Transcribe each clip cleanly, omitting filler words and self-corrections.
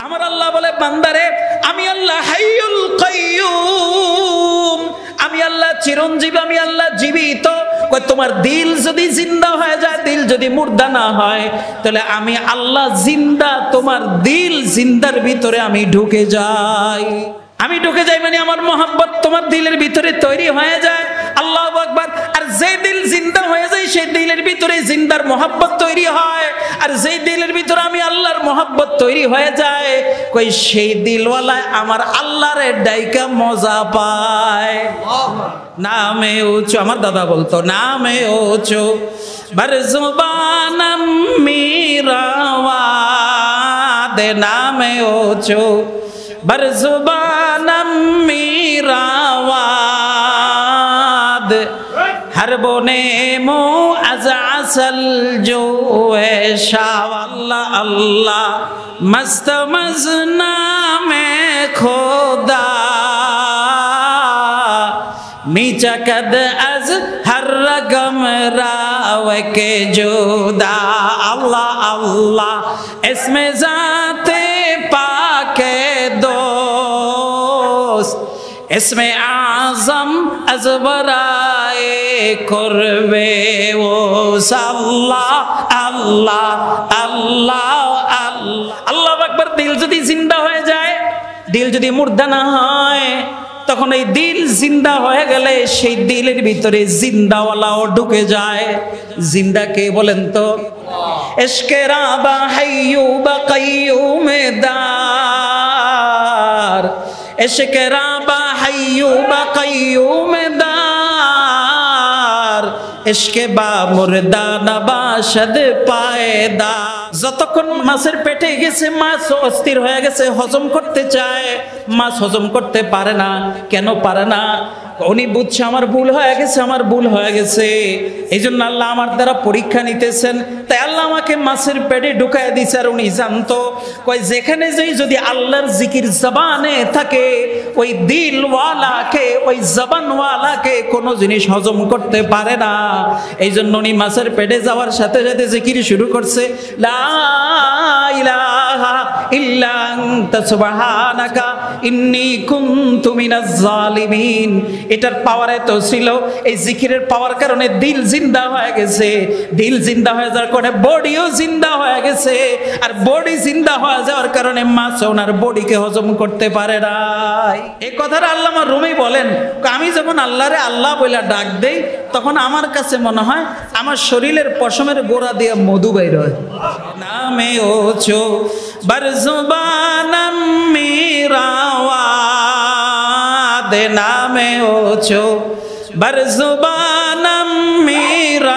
আমার আল্লাহ বলে বান্দারে আমি আল্লাহ হাইয়ুল কাইয়ুম, আমি আল্লাহ চিরঞ্জীবী, আমি আল্লাহ জীবিত। তোমার দিল যদি জিন্দা হয়ে যায়, দিল যদি মুর্দা না হয়, তাহলে আমি আল্লাহ জিন্দা, তোমার দিল জিন্দার ভিতরে আমি ঢুকে যাই। আমি ঢুকে যাই মানে আমার মোহাব্বত তোমার দিলের ভিতরে তৈরি হয়ে যায়। আল্লাহু আকবার। আর যে দিল জিন্দা হয়ে যায় সেই দিলের ভিতরে জিন্দার মোহাব্বত তৈরি হয়। আর যে দিলের ভিতরে আমি আল্লাহর মোহাব্বত তৈরি হয়ে যায়, কই সেই দিলওয়ালা আমার আল্লাহর ডাইকা মজা পায়। নামে উঁচু, আমার দাদা বলতো নামে উঁচু বরজুবানম মিরাওয়াদ, নামে উঁচু बरजुबानम मीरावाद, हर बोने मो अज़असल जो शाह। अल्लाह अल्लाह मस्त मजना में खुदा, नीचा कद अज हर रगम राव के जुदा। अल्लाह अल्लाह इसमें जाते पाके दोस्त, इसमें आज़म अज़बराए कुर्बे वो। अल्लाह अल्लाह अल्लाह अल्लाह अल्लाह আকবার। দিল যদি জিন্দা হয়ে যায়, দিল যদি মুর্দা না হয়, তখন এই দিল জিন্দা হয়ে গেলে সেই দিলের ভিতরে জিন্দাওয়ালাও ঢুকে যায়। জিন্দা কে বলেন তো? ইশকে রাবা হাইয়ুবা কাইয়ুমদার, ইশকে রাবা হাইয়ুবা কাইয়ুমদার, ইশকে বা মুর্দা নবাশদ পায়দা। যতক্ষণ মাছের পেটে গেছে, মাছ অস্থির হয়ে গেছে, হজম করতে চায়, মাছ হজম করতে পারে না। কেন পারে না? উনি বুঝছে আমার ভুল হয়ে গেছে, আমার ভুল হয়ে গেছে। এই জন্য আল্লাহ আমার দ্বারা পরীক্ষা নিতেছেন। তাই আল্লাহ আমাকে মাছের পেটে ঢুকায় দিছে। আর উনি জানতো কই যেখানে যেই যদি আল্লাহর জিকির জবানে থাকে, ওই দিলওয়ালাকে, ওই জবানওয়ালাকে কোনো জিনিস হজম করতে পারে না। এই জন্য উনি মাছের পেটে যাওয়ার সাথে সাথে জিকির শুরু করছে, লা ইলাহা ইল্লা আনতা সুবহানাকা ইন্নী কুনতু মিনাজ জালিমিন। এটার পাওয়ার এত ছিল, এই জিকিরের পাওয়ার কারণে দিল জিন্দা হয়ে গেছে। দিল জিন্দা হয়ে যাওয়ার কারণে বডিও জিন্দা হয়ে গেছে। আর বডি জিন্দা হয়ে যাওয়ার কারণে মাছ ওনার বডিকে হজম করতে পারে নাই। এই কথাটা আল্লামা রুমি বলেন, আমি যখন আল্লাহরে আল্লাহ বইলা ডাক দেই, তখন আমার কাছে মনে হয় আমার শরীরের পশমের গোড়া দিয়ে মধু বের হয়। নামে ওছো বরজুবানম মিরাওয়াদ, নামে ওছো बरजुबानम मीरावाद,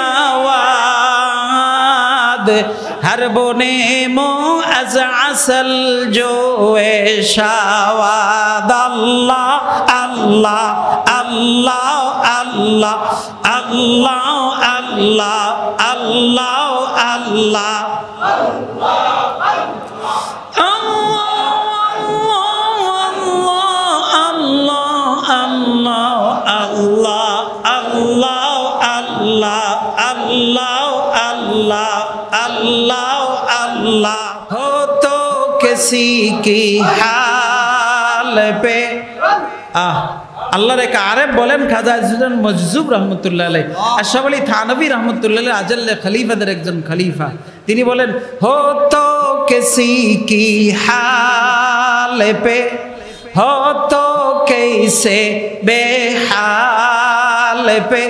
हर बोने मो अज़असल जो शावाद। अल्लाह अल्लाह अल्लाह अल्लाह अल्लाह अल्लाह अल्लाह अल्लाह अल्लाह। हो तो किसी की हाल पे আল্লাহর এক আরেফ বলেন খাজা আজিজুল মজজুব রহমতুল্লাহ আলাইহি, আশরাফ আলী থানভী রহমতুল্লাহ আলাইহি, আজল্লে খলিফাদের একজন খলিফা, তিনি বলেন হো তো কিসি কি হাল পে, हो तो कैसे बेहाल पे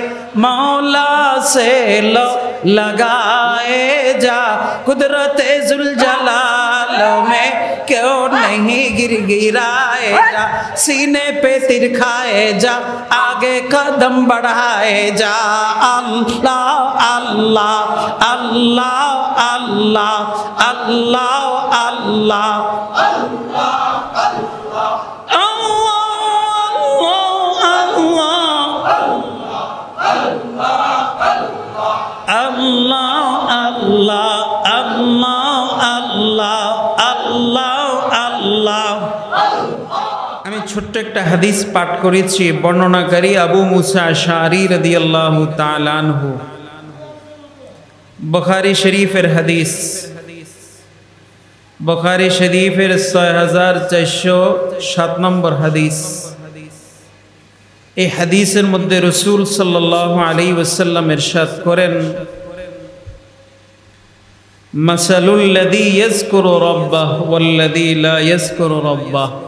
मौला से लो लगाए जा, कुदरत जुलजलाल में क्यों नहीं गिर गिराए जा, सीने पे तिरखाए जा, आगे कदम बढ़ाए जा। अल्लाह अल्लाह अल्लाह अल्लाह अल्लाह अल्लाह আমি ছোট্ট একটা হাদিস পাঠ করেছি, বর্ণনাকারী আবু মুসা আশআরী রাদিয়াল্লাহু তাআলা আনহু, বুখারী শরীফের হাদিস। বুখারী শরীফের 6407 নম্বর হাদিস। এই হাদিসের মধ্যে রাসূল সাল্লাল্লাহু আলাইহি ওয়াসাল্লাম ইরশাদ করেন, মাসালুল লাযী ইয়াযকুরু রাব্বাহু ওয়াল্লাযী লা ইয়াযকুরু রাব্বাহু,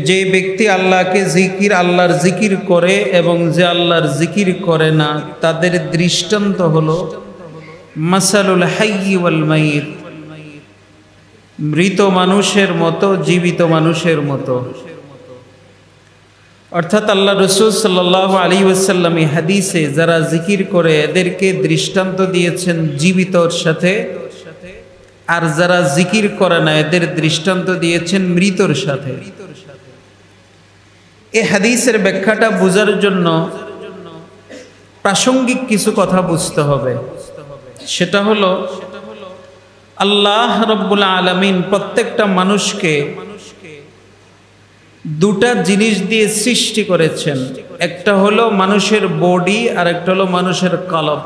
যে ব্যক্তি আল্লাহকে জিকির আল্লাহর জিকির করে এবং যে আল্লাহর জিকির করে না, তাদের দৃষ্টান্ত হলো মাসালুল হাইয়্যি ওয়াল মাইয়িত, মৃত মানুষের মতো জীবিত মানুষের মতো। অর্থাৎ আল্লাহ রাসূল সাল্লাল্লাহু আলাইহি ওয়াসাল্লাম এই হাদিসে যারা জিকির করে এদেরকে দৃষ্টান্ত দিয়েছেন জীবিতর সাথে, আর যারা জিকির করে না এদের দৃষ্টান্ত দিয়েছেন মৃতর সাথে। এই হাদিসের ব্যাখ্যাটা বোঝার জন্য প্রাসঙ্গিক কিছু কথা বুঝতে হবে। সেটা হলো আল্লাহ রাব্বুল আলামিন প্রত্যেকটা মানুষকে দুটা জিনিস দিয়ে সৃষ্টি করেছেন। একটা হলো মানুষের বডি আর একটা হলো মানুষের কলব।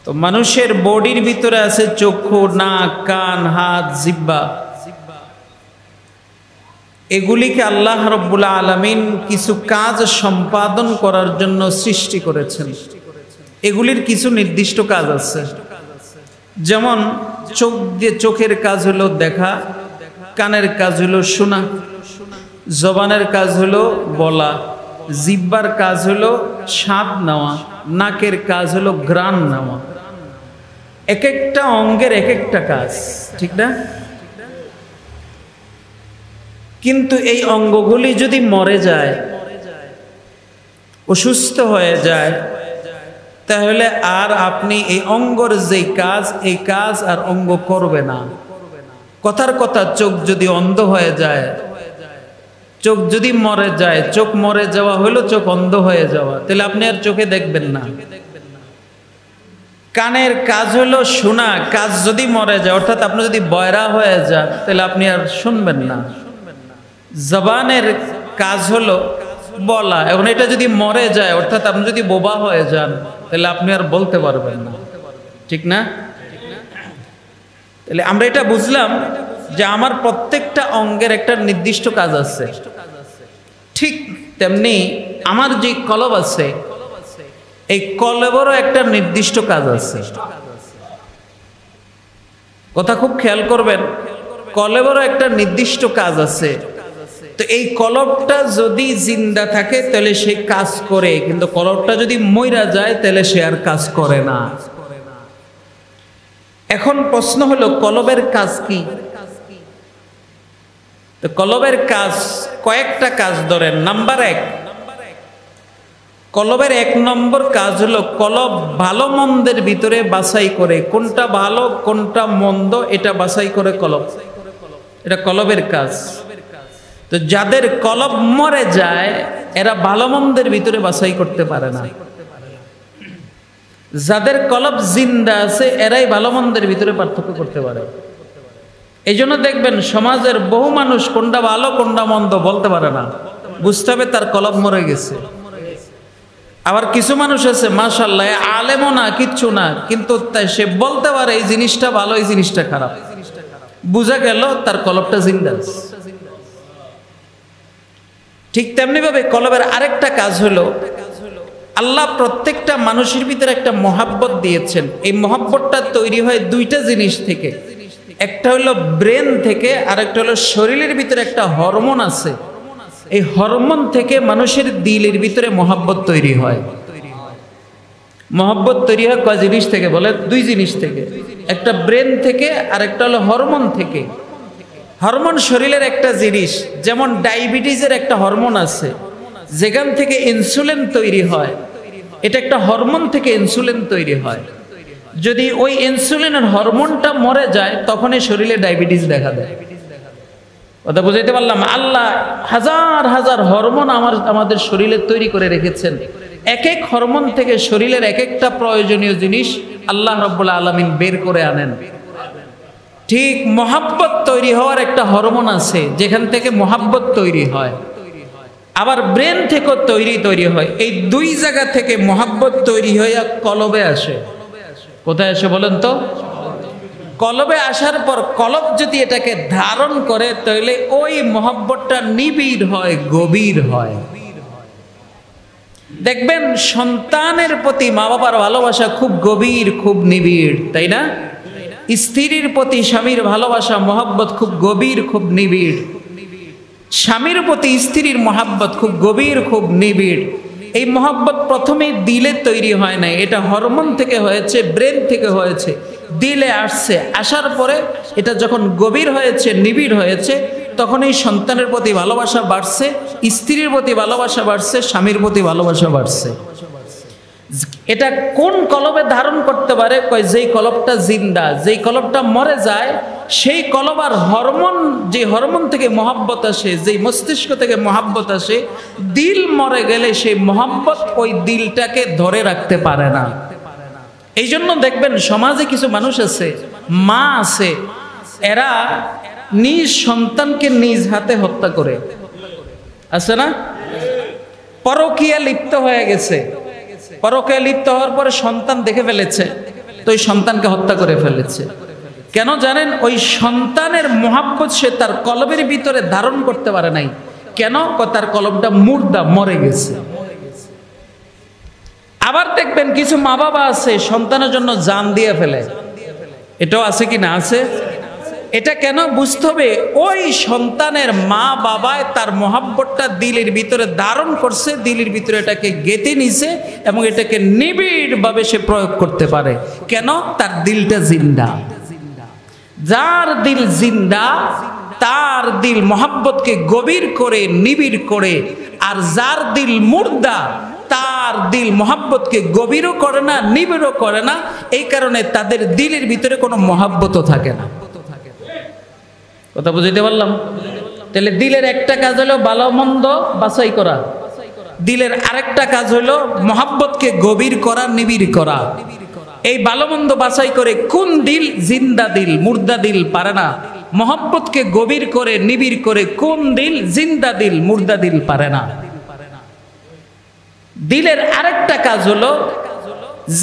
তো মানুষের বডির ভিতরে আছে চক্ষু, নাক, কান, হাত, জিহ্বা। এগুলিকে আল্লাহ রাব্বুল আলামিন কিছু কাজ সম্পাদন করার জন্য সৃষ্টি করেছেন। এগুলির কিছু নির্দিষ্ট কাজ আছে। যেমন চোখের কাজ হলো দেখা, কানের কাজ হলো শোনা, জবানের কাজ হলো বলা, জিহ্বার কাজ হলো স্বাদ নেওয়া, নাকের কাজ হলো ঘ্রাণ নেওয়া। এক একটা অঙ্গের এক একটা কাজ, ঠিক না? কিন্তু এই অঙ্গগুলি যদি মরে যায়, অসুস্থ হয়ে যায়, তাহলে আর আপনি এই অঙ্গর যে কাজ, এই কাজ আর অঙ্গ করবে না। কথার কথা, চোখ যদি অন্ধ হয়ে যায়, চোখ যদি মরে যায়, চোখ মরে যাওয়া হলো চোখ অন্ধ হয়ে যাওয়া, তাহলে আপনি আর চোখে দেখবেন না। কানের কাজ হলো শোনা, কাজ যদি মরে যায়, অর্থাৎ আপনি যদি বয়রা হয়ে যান, তাহলে আপনি আর শুনবেন না। জবানের কাজ হলো বলা, এখন এটা যদি মরে যায়, অর্থাৎ আপনি যদি বোবা হয়ে যান, তাহলে আপনি আর বলতে পারবেন না, ঠিক না? তাহলে আমরা এটা বুঝলাম যে আমার প্রত্যেকটা অঙ্গের একটা নির্দিষ্ট কাজ আছে। ঠিক তেমনি আমার যে কলব আছে, এই কলবেরও একটা নির্দিষ্ট কাজ আছে। কথা খুব খেয়াল করবেন, কলবেরও একটা নির্দিষ্ট কাজ আছে। তো এই কলবটা যদি জিন্দা থাকে তাহলে সে কাজ করে, কিন্তু কলবটা যদি মইরা যায় তাহলে সে আর কাজ করে না। এখন প্রশ্ন হলো কলবের কাজ কি? তো কলবের কাজ কয়েকটা কাজ ধরেন। নাম্বার 1, কলবের 1 নম্বর কাজ হলো কলব ভালো মন্দের ভিতরে বাছাই করে, কোনটা ভালো কোনটা মন্দ এটা বাছাই করে কলব, এটা কলবের কাজ। তো যাদের কলব মরে যায় এরা ভালো মন্দের ভিতরে বাছাই করতে পারে না। যাদের কলব জিন্দা আছে এরাই ভালো মন্দের ভিতরে পার্থক্য করতে পারে। এই জন্য দেখবেন সমাজের বহু মানুষ কোনটা ভালো কোনটা মন্দ বলতে পারে না, বুঝতে হবে তার কলব মরে গেছে। আবার কিছু মানুষ আছে মাশাআল্লাহ আলেমও না, কিচ্ছু না, কিন্তু সে বলতে পারে এই জিনিসটা ভালো এই জিনিসটা খারাপ, বুঝা গেল তার কলবটা জিন্দা আছে। ঠিক তেমনি ভাবে কলবের আরেকটা কাজ হলো আল্লাহ প্রত্যেকটা মানুষের ভিতরে একটা মহাব্বত দিয়েছেন। এই মহাব্বতটা তৈরি হয় দুইটা জিনিস থেকে, একটা হলো ব্রেন থেকে, আর একটা হলো শরীরের ভিতরে একটা হরমোন আছে। এই হরমোন থেকে মানুষের দিলের ভিতরে মহাব্বত তৈরি হয়। মহাব্বত তৈরি হয় কয় জিনিস থেকে বলে? 2 জিনিস থেকে, একটা ব্রেন থেকে আর একটা হলো হরমোন থেকে। হরমোন শরীরের একটা জিনিস, যেমন ডায়াবেটিসের একটা হরমোন আছে যেখান থেকে ইনসুলিন তৈরি হয়, এটা একটা হরমোন থেকে ইনসুলিন তৈরি হয়। যদি ওই ইনসুলিনের হরমোনটা মরে যায় তখনই শরীরে ডায়াবেটিস দেখা দেয়। কথা বুঝাইতে পারলাম? আল্লাহ হাজার হাজার হরমোন আমাদের শরীরে তৈরি করে রেখেছেন। এক এক হরমোন থেকে শরীরের এক একটা প্রয়োজনীয় জিনিস আল্লাহ রাব্বুল আলামিন বের করে আনেন। ঠিক মহাব্বত তৈরি হওয়ার একটা হরমোন আছে যেখান থেকে মহাব্বত তৈরি হয়। আবার ব্রেন থেকেও তৈরি হয়। এই দুই জায়গা থেকে মহাব্বত তৈরি হইয়া কলবে আসে। কোথায় আসে বলেন তো? কলবে আসার পর কলব যদি এটাকে ধারণ করে তাহলে ওই মহব্বতটা নিবিড় হয়, গভীর হয়। দেখবেন সন্তানের প্রতি মা বাবার ভালোবাসা খুব গভীর, খুব নিবিড়, তাই না? স্ত্রীর প্রতি স্বামীর ভালোবাসা মহব্বত খুব গভীর, খুব নিবিড়। স্বামীর প্রতি স্ত্রীর মহব্বত খুব গভীর, খুব নিবিড়। এই মহব্বত প্রথমে দিলে তৈরি হয় নাই, এটা হরমোন থেকে হয়েছে, ব্রেন থেকে হয়েছে, দিলে আসছে। আসার পরে এটা যখন গভীর হয়েছে, নিবিড় হয়েছে, তখন এই সন্তানের প্রতি ভালোবাসা বাড়ছে, স্ত্রীর প্রতি ভালোবাসা বাড়ছে, স্বামীর প্রতি ভালোবাসা বাড়ছে। এটা কোন কলবে ধারণ করতে পারে? কয় যেই কলবটা জিন্দা, যেই কলবটা মরে যায় সেই কলব আর হরমোন, যে হরমোন থেকে মহাব্বত আসে, যেই মস্তিষ্ক থেকে মহাব্বত আসে, দিল মরে গেলে সেই মহাব্বত ওই দিলটাকে ধরে রাখতে পারে না। এই জন্য দেখবেন সমাজে কিছু মানুষ আছে, মা আছে, এরা নিজ সন্তানকে নিজ হাতে হত্যা করে, আছে না? পরকীয়া লিপ্ত হয়ে গেছে, পরকীয়া লিপ্ত হওয়ার পরে সন্তান দেখে ফেলেছে, তো ওই সন্তানকে হত্যা করে ফেলেছে। কেন জানেন? ওই সন্তানের মহাব্বত সে তার কলবের ভিতরে ধারণ করতে পারে নাই। কেন? তার কলবটা মুর্দা, মরে গেছে। আবার দেখবেন কিছু মা বাবা আছে সন্তানের জন্য জান দিয়ে ফেলে, এটাও আছে কি না? আছে। এটা কেন বুঝতে হবে? ওই সন্তানের মা বাবায় তার মহাব্বতটা দিলের ভিতরে ধারণ করছে, দিলের ভিতরে এটাকে গেঁথে নিছে এবং এটাকে নিবিড়ভাবে সে প্রয়োগ করতে পারে। কেন? তার দিলটা জিন্দা। যার দিল জিন্দা তার দিল মহাব্বতকে গভীর করে, নিবিড় করে। আর যার দিল মুর্দা তার দিল মহাব্বতকে গভীরও করে না, নিবিড়ও করে না। এই কারণে তাদের দিলের ভিতরে কোনো মহাব্বতও থাকে না। কথা বুঝাইতে পারলাম? তাহলে দিলের একটা কাজ হলো ভালো মন্দ বাছাই করা, দিলের আরেকটা কাজ হলো মহাব্বতকে গভীর করা, নিবিড় করা। এই ভালো মন্দ বাছাই করে কোন দিল জিন্দা দিল, মুর্দা দিল পারে না। মহাব্বতকে গভীর করে, নিবিড় করে কোন দিল জিন্দা দিল, মুর্দা দিল পারে না। দিলের আরেকটা কাজ হলো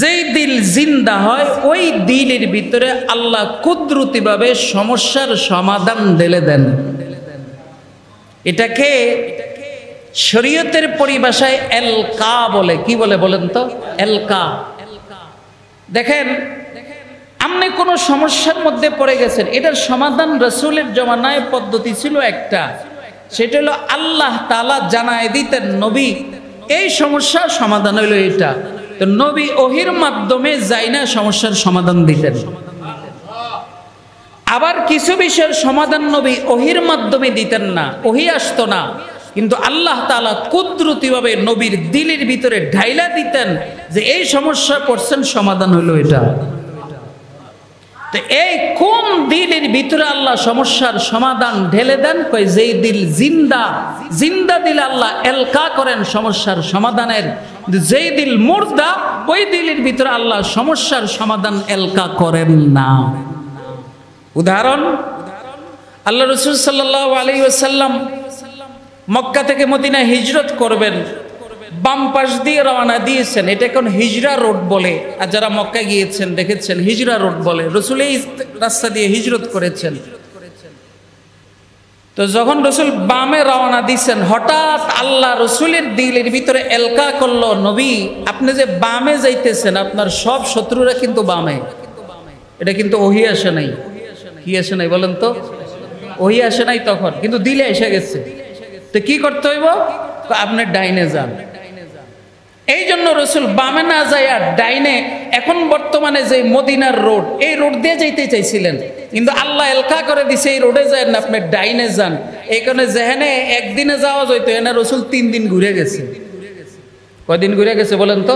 যেই দিল জিন্দা হয় ওই দিলের ভিতরে আল্লাহ কুদরতিভাবে সমস্যার সমাধান ঢেলে দেন। এটাকে শরীয়তের পরিভাষায় এলকা বলে। কি বলে বলেন তো? এলকা। দেখেন, আপনি কোনো সমস্যার মধ্যে পড়ে গেছেন, এটার সমাধান রাসূলের জমানায় পদ্ধতি ছিল একটা, সেটা হলো আল্লাহ তাআলা জানায় দিতেন নবী এই সমস্যার সমাধান হইল এটা। তো নবী ওহির মাধ্যমে যাই না সমস্যার সমাধান দিতেন। আবার কিছু বিষয়ের সমাধান নবী ওহির মাধ্যমে দিতেন না, ওহি আসতো না, কিন্তু আল্লাহ তাআলা কুদরতিভাবে নবীর দিলের ভিতরে ঢাইলা দিতেন যে এই সমস্যা পড়ছেন, সমাধান হলো এটা। তো এই কোন দিলের ভিতরে আল্লাহ সমস্যার সমাধান ঢেলে দেন? কই যেই দিল জিন্দা, জিন্দা দিল আল্লাহ এলকা করেন সমস্যার সমাধানের। যেই দিল মুর্দা ওই দিলের ভিতরে আল্লাহ সমস্যার সমাধান এলকা করেন না। উদাহরণ, আল্লাহ রাসূল সাল্লাল্লাহু আলাইহি ওয়াসাল্লাম মক্কা থেকে মদিনা হিজরত করবেন, বাম পাশ দিয়ে রওনা দিয়েছেন। এটা এখন হিজরা রোড বলে, আর যারা মক্কা গিয়েছেন দেখেছেন হিজরা রোড বলে। রাসূল এই রাস্তা দিয়ে হিজরত করেছেন। তো যখন রাসূল বামে রওনা দিয়েছেন, হঠাৎ আল্লাহ রাসূলের দিলের ভিতরে এলকা করলো, নবী আপনি যে বামে যাইতেছেন আপনার সব শত্রুরা কিন্তু বামে। এটা কিন্তু ওহি আসে নাই। কি আসে নাই বলেন তো? ওহি আসে নাই তখন, কিন্তু দিলে এসে গেছে। তো কি করতে হইব? আপনি ডাইনে যান। এই জন্য রাসূল বামে না যায় আর ডাইনে, এখন বর্তমানে যে মদিনার রোড, এই রোড দিয়ে যাইতে চাইছিলেন, কিন্তু আল্লাহ এলকা করে দিছে এই রোডে যায় না, আপনি ডাইনে যান। এই কারণে যেখানে একদিনে যাওয়া যাইতো এখানে রাসূল 3 দিন ঘুরে গেছে। কয়দিন ঘুরে গেছে বলেন তো?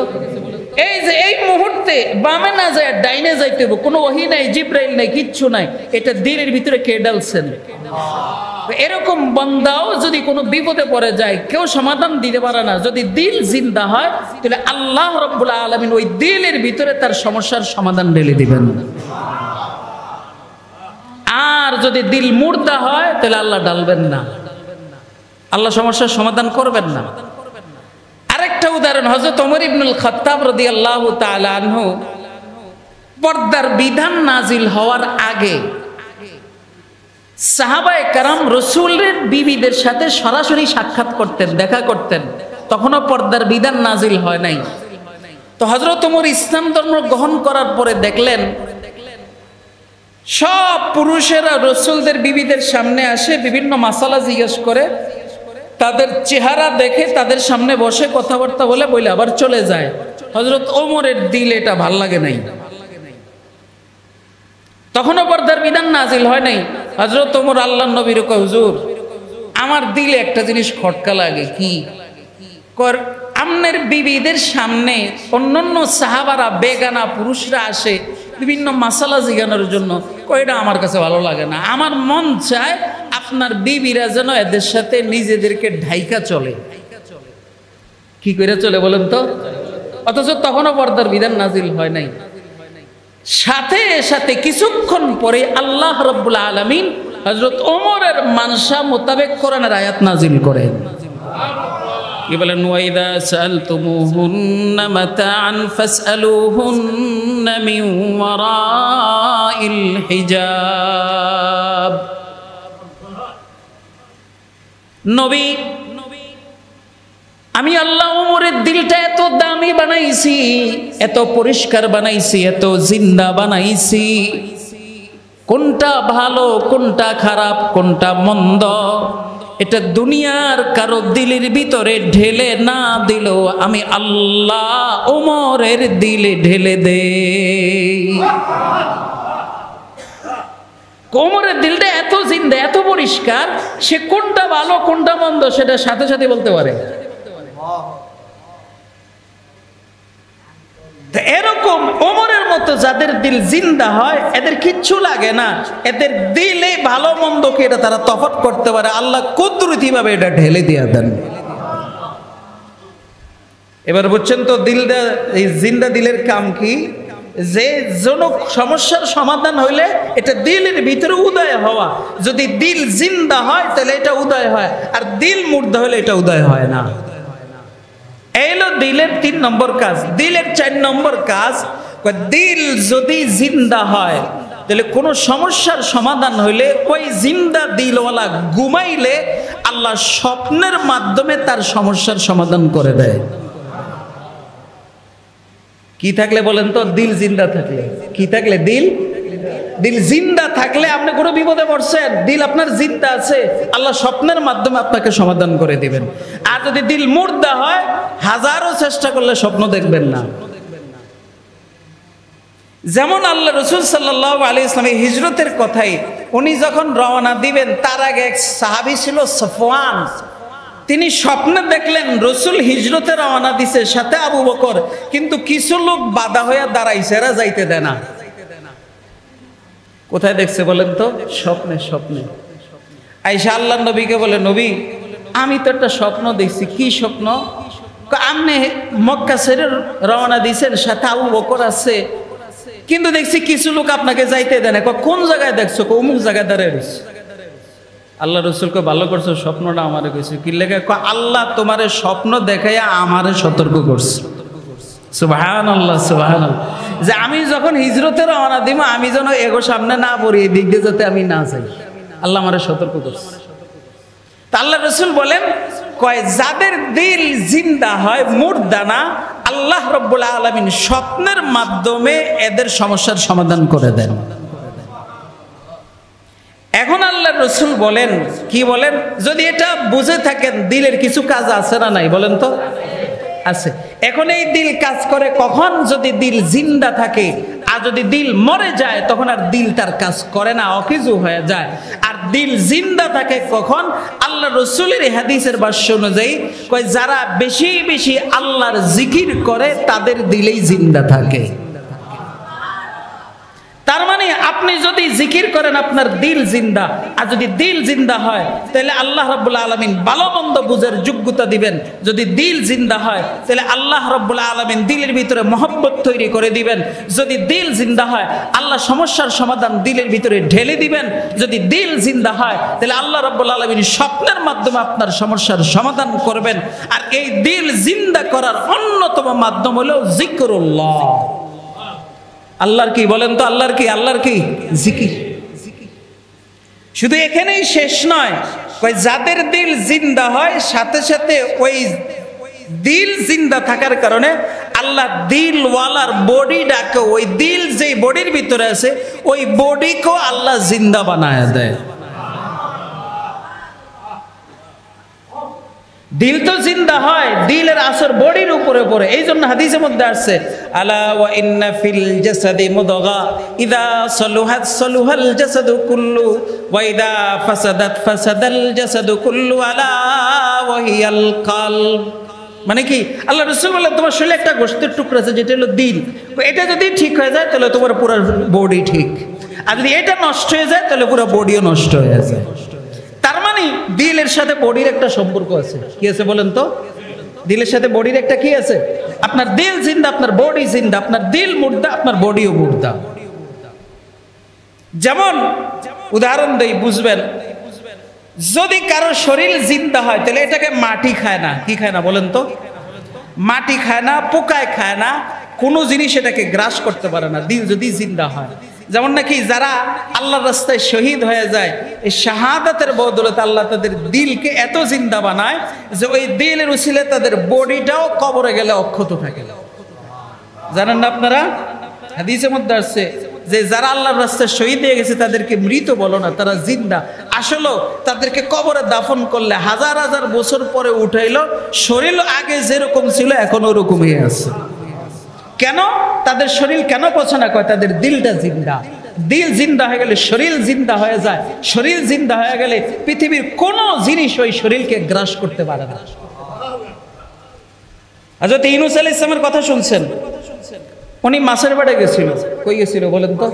এই যে এই মুহূর্তে বামে না যায় ডাইনে যাইতে হবে, কোনো ওহী নাই, জিবরাইল নাই, কিচ্ছু নাই। এটা দিলের ভিতরে কে ডালছেন? এরকম বান্দাও যদি কোনো বিপদে পড়ে যায় কেউ সমাধান দিতে পারে না, যদি দিল জিন্দা হয় তাহলে আল্লাহ রাব্বুল আলামিন ওই দিলের ভিতরে তার সমস্যার সমাধান ঢেলে দিবেন। আর যদি দিল মুর্দা হয় তাহলে আল্লাহ ডালবেন না। আল্লাহ সমস্যার সমাধান করবেন না। আরেকটা উদাহরণ, হযরত ওমর ইবনুল খাত্তাব রাদিয়াল্লাহু তাআলা আনহু পর্দার বিধান নাজিল হওয়ার আগে সাহাবায়ে কেরাম রাসূলের বিবিদের সাথে সরাসরি সাক্ষাৎ করতেন, দেখা করতেন, তখনও পর্দার বিধান নাজিল হয় নাই। তো হযরত ওমর ইসলাম ধর্ম গ্রহণ করার পরে দেখলেন সব পুরুষেরা রাসূলদের বিবিদের সামনে আসে, বিভিন্ন মাসালা জিজ্ঞেস করে, তাদের চেহারা দেখে তাদের সামনে বসে কথাবার্তা বলে আবার চলে যায়। হযরত ওমরের দিল এটা ভাল লাগে নাই, তখনও পর্দার বিধান নাজিল হয় নাই। হযরত ওমর আল্লাহর নবীর কয়, হুজুর আমার দিলে একটা জিনিস খটকা লাগে। কি? আপনার বিবিদের সামনে অন্যান্য সাহাবারা বেগানা পুরুষরা আসে বিভিন্ন মাসালা জিজ্ঞানোর জন্য, কয়টা আমার কাছে ভালো লাগে না। আমার মন চায় আপনার বিবিরা যেন এদের সাথে নিজেদেরকে ঢাইকা চলে। কি করে চলে বলেন তো? অথচ তখনও পর্দার বিধান নাজিল হয় নাই। সাথে সাথে কিছুক্ষণ পরে আল্লাহ রাব্বুল আলামিন হযরত ওমরের মানসা মোতাবেক কোরআনের আয়াত নাজিল করেন। কি বলেন? ওয়াইদা সালতুমুহুন্না মাতাআন ফাসআলুহুন্না মিন ওয়ারাইল হিজাব। নবী, আমি আল্লাহ ওমরের দিলটা এত দামি বানাইছি, এত পরিষ্কার বানাইছি, এত জিন্দা বানাইছি, কোনটা ভালো কোনটা খারাপ কোনটা মন্দ এটা দুনিয়ার কারো দিলের ভিতরে ঢেলে না দিলেও আমি আল্লাহ ওমরের দিলে ঢেলে দেই। ওমরের দিলটা এত জিন্দা এত পরিষ্কার, সে কোনটা ভালো কোনটা মন্দ সেটা সাথে সাথে বলতে পারে। এরকম ওমরের মতো যাদের দিল জিন্দা হয় এদের কিচ্ছু লাগে না, এদের দিলে ভালো মন্দকে এটা তারা তফাৎ করতে পারে। আল্লাহ কুদরতি ভাবে এটা ঢেলে দিয়ে দেন। এবার বুঝছেন তো দিলটা, এই জিন্দা দিলের কাম কি? যে কোনো সমস্যার সমাধান হইলে এটা দিলের ভিতরে উদয় হওয়া। যদি দিল জিন্দা হয় তাহলে এটা উদয় হয়, আর দিল মুর্দা হলে এটা উদয় হয় না। এইলো দিলের 3 নম্বর কাজ। দিলের 4 নম্বর কাজ, দিল যদি জিন্দা হয় তাহলে কোনো সমস্যার সমাধান হইলে ওই জিন্দা দিলওয়ালা ঘুমাইলে আল্লাহ স্বপ্নের মাধ্যমে তার সমস্যার সমাধান করে দেয়। কি থাকলে বলেন তো? দিল জিন্দা থাকলে। কি থাকলে? দিল জিন্দা থাকলে আপনি কোনো বিপদে পড়ছেন, দিল আপনার জিন্দা আছে, আল্লাহ স্বপ্নের মাধ্যমে আপনাকে সমাধান করে দিবেন। আর যদি দিল মুর্দা হয়, হাজারো চেষ্টা করলে স্বপ্ন দেখবেন না। যেমন আল্লাহ রাসূল সাল্লাল্লাহু আলাইহি ওয়াসাল্লাম হিজরতের কথাই উনি যখন রওনা দিবেন তার আগে এক সাহাবী ছিল সফওয়ান, তিনি স্বপ্নে দেখলেন রাসূল হিজরতে রওনা দিছে, সাথে আবু বকর, কিন্তু কিছু লোক বাধা হয়ে দাঁড়াইছে, এরা যাইতে দেয় না। কোথায় দেখছে বলেন তো? স্বপ্নে। আয়েশা আল্লাহর নবীকে বলে, নবী আমি তো একটা স্বপ্ন দেখছি। কি স্বপ্ন? আপনি মক্কা ছেড়ে রওনা দিয়েছেন, সাথে আবু বকর আছে, কিন্তু দেখছি কিছু লোক আপনাকে যাইতে দেয় না। কোন জায়গায় দেখছো? অমুক জায়গায় দাঁড়িয়ে রয়েছে। আল্লাহ রাসূলকে ভালো করছো, স্বপ্নটা আমারে কইছে। কি লেগে? আল্লাহ তোমারে স্বপ্ন দেখাইয়া আমারে সতর্ক করছে। সুবহানাল্লাহ, সুবহানাল্লাহ। যে আমি যখন হিজরতে রওনা দিব আমি যেন এগো সামনে না পড়ি, এই দিক দিয়ে যাতে আমি না যাই, আল্লাহ আমারে সতর্ক করছে। তা আল্লাহ রাসূল বলেন, যাদের দিল জিন্দা হয় মুর্দা না, আল্লাহ রাব্বুল আলামিন স্বপ্নের মাধ্যমে এদের সমস্যার সমাধান করে দেন। এখন আল্লাহ রাসূল বলেন, কি বলেন? যদি এটা বুঝে থাকেন দিলের কিছু কাজ আছে না নাই বলেন তো? আছে। এখন এই দিল কাজ করে কখন? যদি দিল জিন্দা থাকে। আর যদি দিল মরে যায় তখন আর দিল তার কাজ করে না, অকেজো হয়ে যায়। আর দিল জিন্দা থাকে কখন? আল্লাহ রাসূলের হাদিসের ভাষ্য অনুযায়ী যারা বেশি বেশি আল্লাহর জিকির করে তাদের দিলেই জিন্দা থাকে। তার মানে আপনি যদি জিকির করেন আপনার দিল জিন্দা, আর যদি দিল জিন্দা হয় তাহলে আল্লাহ রাব্বুল আলামিন ভালো মন্দ বুঝার যোগ্যতা দিবেন। যদি দিল জিন্দা হয় তাহলে আল্লাহ রাব্বুল আলামিন দিলের ভিতরে মহব্বত তৈরি করে দিবেন। যদি দিল জিন্দা হয় আল্লাহ সমস্যার সমাধান দিলের ভিতরে ঢেলে দিবেন। যদি দিল জিন্দা হয় তাহলে আল্লাহ রাব্বুল আলামিন স্বপ্নের মাধ্যমে আপনার সমস্যার সমাধান করবেন। আর এই দিল জিন্দা করার অন্যতম মাধ্যম হলো জিকরুল্লাহ। আল্লাহর কি বলেন তো? আল্লাহর কি? আল্লাহর কি? জিকির। শুধু এখানেই শেষ নয়, ওই যাদের দিল জিন্দা হয় সাথে সাথে ওই দিল জিন্দা থাকার কারণে আল্লাহ দিলওয়ালার বডিটাকে, ওই দিল যে বডির ভিতরে আছে ওই বডিকেও আল্লাহ জিন্দা বানায় দেয়। দিল তো জিন্দা হয়, দিলের আসর বডির উপরে পড়ে। এই জন্য হাদিসের মধ্যে আসছে আলা ওয়া ইন্না ফিল জাসাদি মুদগা ইযা সালুহাত সালুহাল জাসাদু কুল্লু ওয়া ইযা ফাসাদাত ফাসাদাল জাসাদু কুল্লু আলা ওয়া হিয়াল কলব। মানে কি আল্লাহ রাসূল বলেন তোমার শরীরে একটা গোশতের টুকরা আছে যেটা হলো দিল, এটা যদি ঠিক হয়ে যায় তাহলে তোমার পুরো বডি ঠিক, আর যদি এটা নষ্ট হয়ে যায় তাহলে পুরো বডিও নষ্ট হয়ে যায়। তার মানে দিলের সাথে বডির একটা সম্পর্ক আছে। কি আছে বলেন তো? দিলের সাথে বডির একটা কি আছে? আপনার দিল জিন্দা আপনার বডি জিন্দা, আপনার দিল মুর্দা আপনার বডিও মুর্দা। যেমন উদাহরণ দেই বুঝবেন, যদি কারো শরীর জিন্দা হয় তাহলে এটাকে মাটি খায় না। কি খায় না বলেন তো? মাটি খায় না, পোকায় খায় না, কোনো জিনিস এটাকে গ্রাস করতে পারে না দিল যদি জিন্দা হয়। যেমন নাকি যারা আল্লাহর রাস্তায় শহীদ হয়ে যায়, এই শাহাদাতের বদৌলতে আল্লাহ তাদের দিলকে এত জিন্দা বানায় যে ওই দিলের উসিলে তাদের বডিটাও কবরে গেলে অক্ষত থাকে। জানেন না আপনারা? হাদিসের মধ্যে আসছে যে যারা আল্লাহর রাস্তায় শহীদ হয়ে গেছে তাদেরকে মৃত বলো না, তারা জিন্দা। আসলে তাদেরকে কবরে দাফন করলে হাজার হাজার বছর পরে উঠাইলো, শরীর আগে যেরকম ছিল এখন ওরকমই আছে। কেন? তাদের শরীর কেন পছন্দ করে? তাদের দিলটা জিন্দা। দিল জিন্দা হয়ে গেলে শরীর জিন্দা হয়ে যায়। শরীর জিন্দা হয়ে গেলে পৃথিবীর কোনো জিনিস ওই শরীরকে গ্রাস করতে পারে না। হযরত ইউনূস আলাইহিস সালামের কথা শুনছেন? উনি মাছের পেটে গেছিল। কই গেছিল বলেন তো?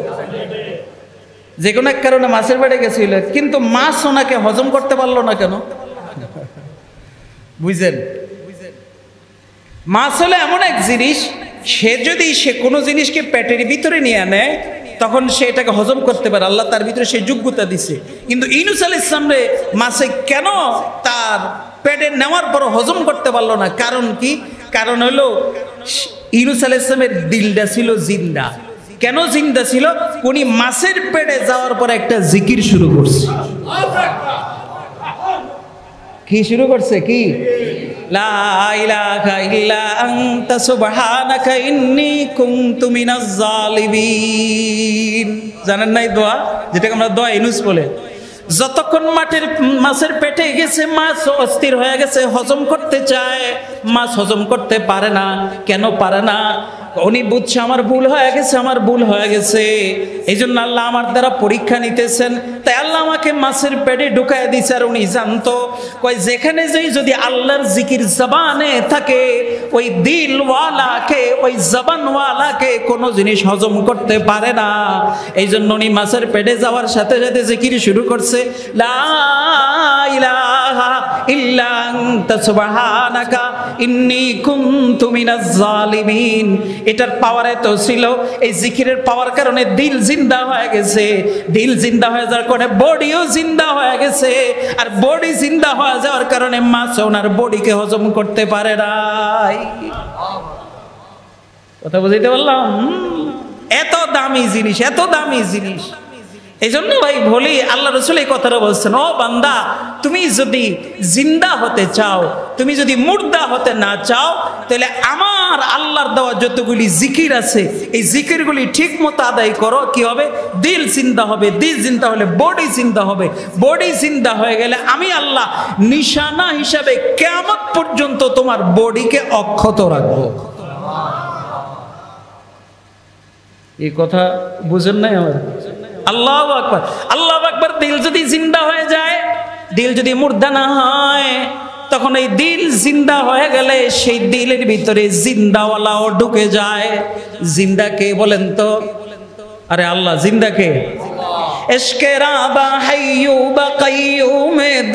যে কোনো এক কারণে মাছের পেটে গেছিল, কিন্তু মাছ ওনাকে হজম করতে পারলো না। কেন বুঝেন? মাছ হলো এমন এক জিনিস, সে যদি কোনো জিনিসকে পেটের ভিতরে নিয়ে নেয় তখন সে এটাকে হজম করতে পারে। আল্লাহ তার ভিতরে সেই যোগ্যতা দিছে। কিন্তু ইউনূস আলাইহিস সালামরে মাছে কেন তার পেটে নেওয়ার পর হজম করতে পারলো না? কারণ কি? কারণ হলো ইউনূস আলাইহিস সালামের দিলটা ছিল জিন্দা। কেন জিন্দা ছিল? উনি মাছের পেটে যাওয়ার পর একটা জিকির শুরু করছে। কি শুরু করছে? কি? লা ইলাহা ইল্লা আনতা সুবহানাকা ইন্নী কুনতু মিনাজ জালিমিন। জানেন না এই দোয়া, যেটাকে আমরা দোয়া ইউনূস বলে? যতক্ষণ মাছের পেটে গেছে মাছ অস্থির হয়ে গেছে, হজম করতে চায়, মাছ হজম করতে পারে না। কেন পারে না? উনি বুঝছে আমার ভুল হয়ে গেছে, আমার ভুল হয়ে গেছে, এই জন্য আল্লাহ আমার দ্বারা পরীক্ষা নিতেছেন। তাই আল্লাহ আমাকে মাছের পেটে ঢুকায় দিছে। আর উনি জানতো কই যেখানে যেই যদি আল্লাহর জিকির জবানে থাকে ওই দিলওয়ালাকে, ওই জবানওয়ালাকে কোনো জিনিস হজম করতে পারে না। এই জন্য উনি মাছের পেটে যাওয়ার সাথে সাথে জিকির শুরু করছে, লা ইলাহা ইল্লা আনতা সুবহানাকা ইন্নী কুনতু মিনাজ জালিমিন। এটার পাওয়ার এত ছিল, এই জিকিরের পাওয়ার কারণে দিল জিন্দা হয়ে গেছে। দিল জিন্দা হয়ে যাওয়ার কারণে বডিও জিন্দা হয়ে গেছে। আর বডি জিন্দা হয়ে যাওয়ার কারণে মাছ ওনার বডিকে হজম করতে পারে নাই। কথা বুঝাইতে পারলাম? এত দামি জিনিস, এত দামি জিনিস। এই জন্য ভাই বলি, আল্লাহ রাসূল এই কথাটা বলছেন, ও বান্দা তুমি যদি জিন্দা হতে চাও, তুমি যদি মুর্দা হতে না চাও, তাহলে আমার আল্লাহর দেওয়া যতগুলি জিকির আছে এই জিকিরগুলি ঠিক মতো আদায় করো। কি হবে? দিল জিন্দা হবে। দিল জিন্দা হলে বডি জিন্দা হবে। বডি জিন্দা হয়ে গেলে আমি আল্লাহ নিশানা হিসাবে কিয়ামত পর্যন্ত তোমার বডিকে অক্ষত রাখবো। এই কথা বুঝেন নাই আমার? আল্লাহু আকবার, আল্লাহু আকবার। দিল যদি জিন্দা হয়ে যায়, দিল যদি মুর্দা না হয়, তখন এই দিল জিন্দা হয়ে গেলে সেই দিলের ভিতরে জিন্দাওয়ালাও ঢুকে যায়। জিন্দা কে বলেন তো? अरे अल्लाह जिंदा के इश्क़े राबा हय्यू बक़य्यूमेदार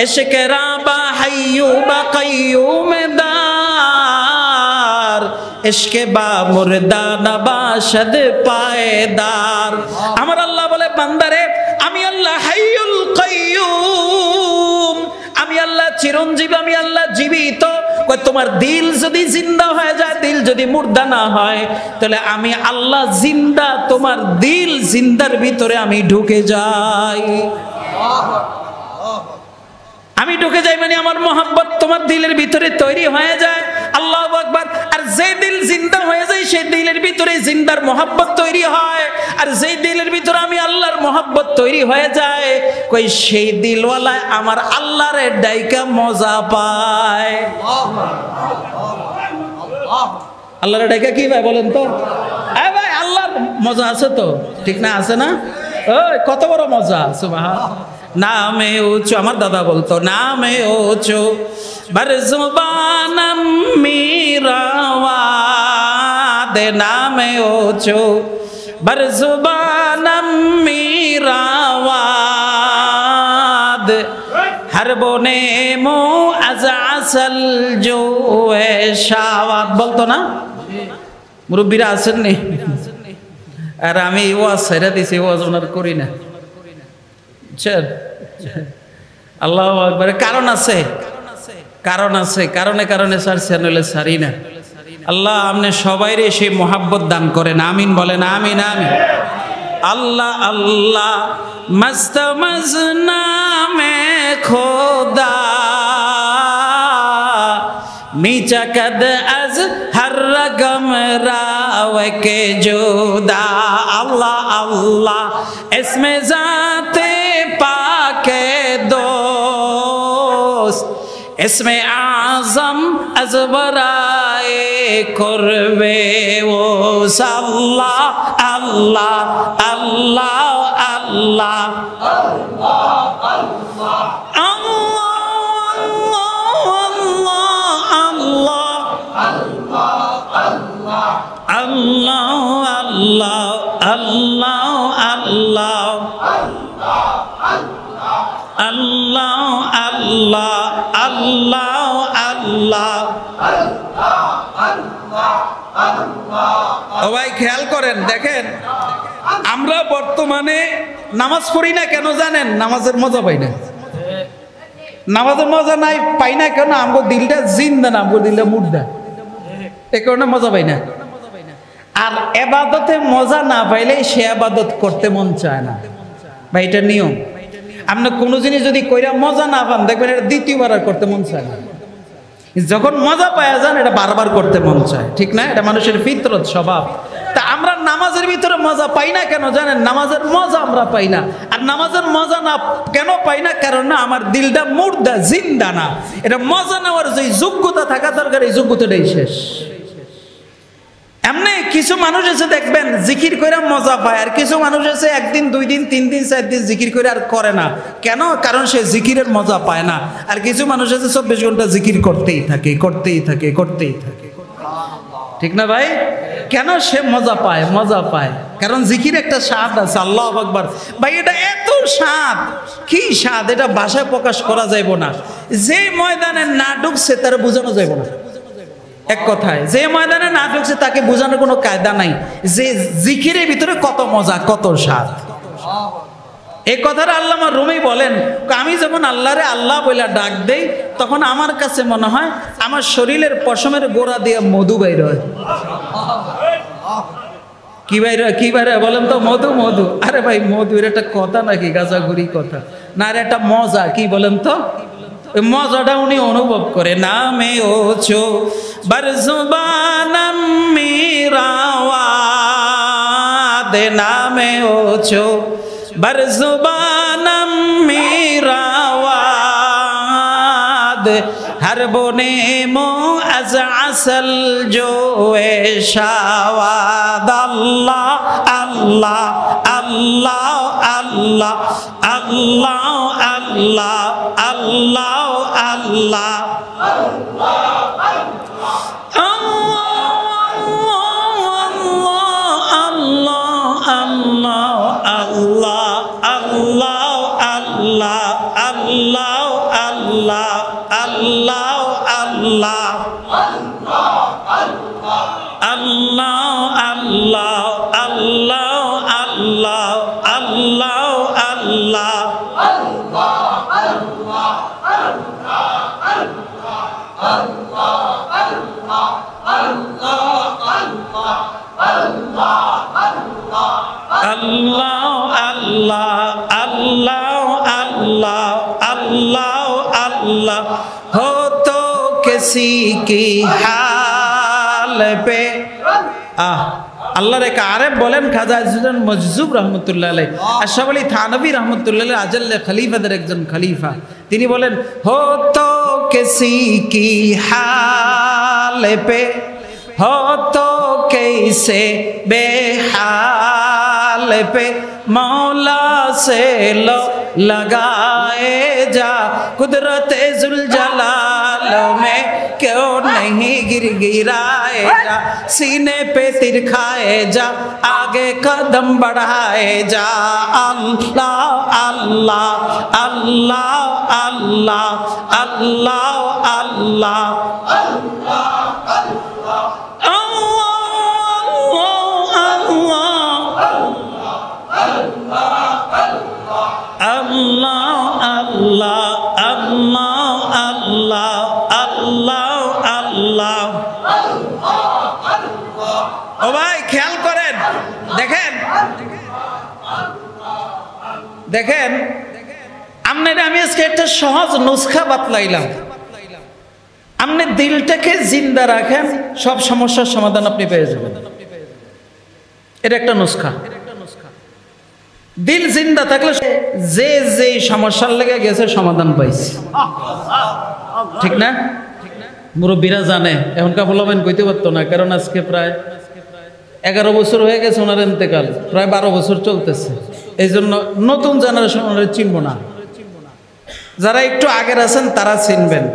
इश्क़े राबा हय्यू बक़य्यूमेदार इश्क़े बा मुर्दा नबाशद पायदार আমার আল্লাহ বলে বান্দারে আমি আল্লাহ হাইয়ুল কাইয়ুম আমি আল্লাহ চিরঞ্জীবী আমি আল্লাহ জীবিত তোমার দিল যদি জিন্দা হয়ে যায় দিল যদি মুর্দা না হয় তাহলে আমি আল্লাহ জিন্দা তোমার দিল জিন্দার ভিতরে আমি ঢুকে যাই আমি ঢুকে যাই মানে আমার মোহাব্বত তোমার দিলের ভিতরে তৈরি হয়ে যায় আল্লাহু আকবার আর যে দিল জিন্দা হয়ে যায় সেই দিলের ভিতরে জিন্দার মোহাব্বত তৈরি হয় আর যে দিলের ভিতরে আমি আল্লাহর মোহাব্বত তৈরি হয়ে যায় কই সেই দিলওয়ালা আমার আল্লাহর ডাইকা মজা পায় আল্লাহর ডাইকা কি ভাই বলেন তো এ ভাই আল্লাহর মজা আছে তো ঠিক না আছে না ওই কত বড় মজা সুবহান नामे ऊंचो हमार दादा बोलतो नामे ऊंचो बरजुबानम मीरावाद नामे ऊंचो बरजुबानम मीरावाद हर बोने मो अज़असल जो है शावाद बोलतो ना मुरब्बीरा आছেন নি আর আমি ওয়াজ ছেড়ে দিছি ওয়াজ ওনার করি না আল্লাহু আকবার কারণ আছে কারণে কারণে সারছেন হলে সারি না আল্লাহ আপনি সবাইরে সেই মোহাব্বত দান করেন আমিন বলেন আমিন আমিন আল্লাহ আল্লাহ মস্ত মজনামে খোদা नीचा कद अज हर रगम राव के जुदा अल्लाह अल्लाह इसमें जाते पाके दोस्त इसमें आज़म अज़बराए कुर्बे वो अल्लाह अल्लाह अल्लाह अल्लाह ভাই খেয়াল করেন দেখেন আমরা বর্তমানে নামাজ পড়ি না কেন জানেন নামাজের মজা পাই না নামাজের মজা নাই পাই না কেন আমগো দিলটা জিন্দা না আমগো দিলটা মুর্দা এই কারণে মজা পাই না আর ইবাদতে মজা না পাইলে সে ইবাদত করতে মন চায় না ভাই এটা নিয়ম আপনি কোনো জিনিস যদি কইরা মজা না পান দেখবেন এটা দ্বিতীয়বার আর করতে মন চায় না যখন মজা পাওয়া যান এটা বারবার করতে মন চায় ঠিক না এটা মানুষের ফিতরত স্বভাব তা আমরা নামাজের ভিতরে মজা পাই না কেন জানেন নামাজের মজা আমরা পাই না আর নামাজের মজা না কেন পাই না কারণ না আমার দিলটা মুর্দা জিন্দা না এটা মজা নেওয়ার যে যোগ্যতা থাকা দরকার এই যোগ্যতাটাই শেষ এমনি কিছু মানুষ আছে দেখবেন জিকির করে মজা পায় আর কিছু মানুষ আছে একদিন দুই দিন তিন দিন চার দিন জিকির করে আর করে না কেন কারণ সে জিকিরের মজা পায় না আর কিছু মানুষ আছে 24 ঘন্টা জিকির করতেই থাকে ঠিক না ভাই কেন সে মজা পায় কারণ জিকির একটা স্বাদ আছে আল্লাহু আকবার ভাই এটা এত স্বাদ কি স্বাদ এটা ভাষায় প্রকাশ করা যাইব না যে ময়দানে না ঢুকছে তার বোঝানো যাইব না এক কথায় যে ময়দানে না ঢুকছে তাকে বোঝানোর কোনো কায়দা নাই যে জিকিরের ভিতরে কত মজা কত স্বাদ এই কথাটা আল্লামা রুমি বলেন আমি যখন আল্লাহরে আল্লাহ বইলা ডাক দেই তখন আমার কাছে মনে হয় আমার শরীরের পশমের গোড়া দিয়ে মধু বাইর হয় কি বাইরে বলেন তো মধু আরে ভাই মধুর একটা কথা নাকি গাজাগুড়ি কথা না আর একটা মজা কি বলেন তো মজাটা উনি অনুভব করে নামে ওছো বরজুবানম মীরাওয়াদ নামে ওছো बरजुबानम मीरावाद हर बोने मो अज़ असल जो शावाद अल्लाह अल्लाह अल्लाह अल्लाह अल्लाह अल्लाह अल्लाह अल्लाह আল্লাহ আল্লাহ আল্লাহ আল্লাহ আল্লাহ আল্লাহ আল্লাহ আল্লাহ আল্লাহ আল্লাহ আল্লাহ আল্লাহ আল্লাহ हो तो किसी की हाल पे আল্লাহর এক আরেফ বলেন খাজা আজিজুল মজজুব রহমতুল্লাহ আলাইহি আশরাফ আলী থানভী রহমতুল্লাহ আলাইহি আজল্লে খলিফাদের একজন খলিফা তিনি বলেন हो तो किसी की हाल पे हो तो कैसे बेहाल पे मौला से लो लगाए जा कुदरत जुल जलाल में क्यों नहीं गिर गिराए जा सीने पे तीर खाए जा आगे कदम बढ़ाए जा अल्लाह अल्लाह अल्लाह अल्लाह अल्लाह अल्लाह ও ভাই খেয়াল করেন দেখেন দেখেন আপনার আমি আজকে একটা সহজ নুসখা বাতলাইলাম আপনি দিলটাকে জিন্দা রাখেন সব সমস্যার সমাধান আপনি পেয়ে যাবেন এটা একটা নুসখা দিল জিন্দা থাকলে যে যে সমস্যার লেগে গেছে সমাধান পাইছে ঠিক না মুরব্বীরা জানে এখনকার বলবেন কইতে পারতো না কারণ আজকে প্রায় 11 বছর হয়ে গেছে ওনার ইন্তেকাল প্রায় 12 বছর চলতেছে এই জন্য নতুন জেনারেশন ওনারা চিনব না যারা একটু আগের আছেন তারা চিনবেন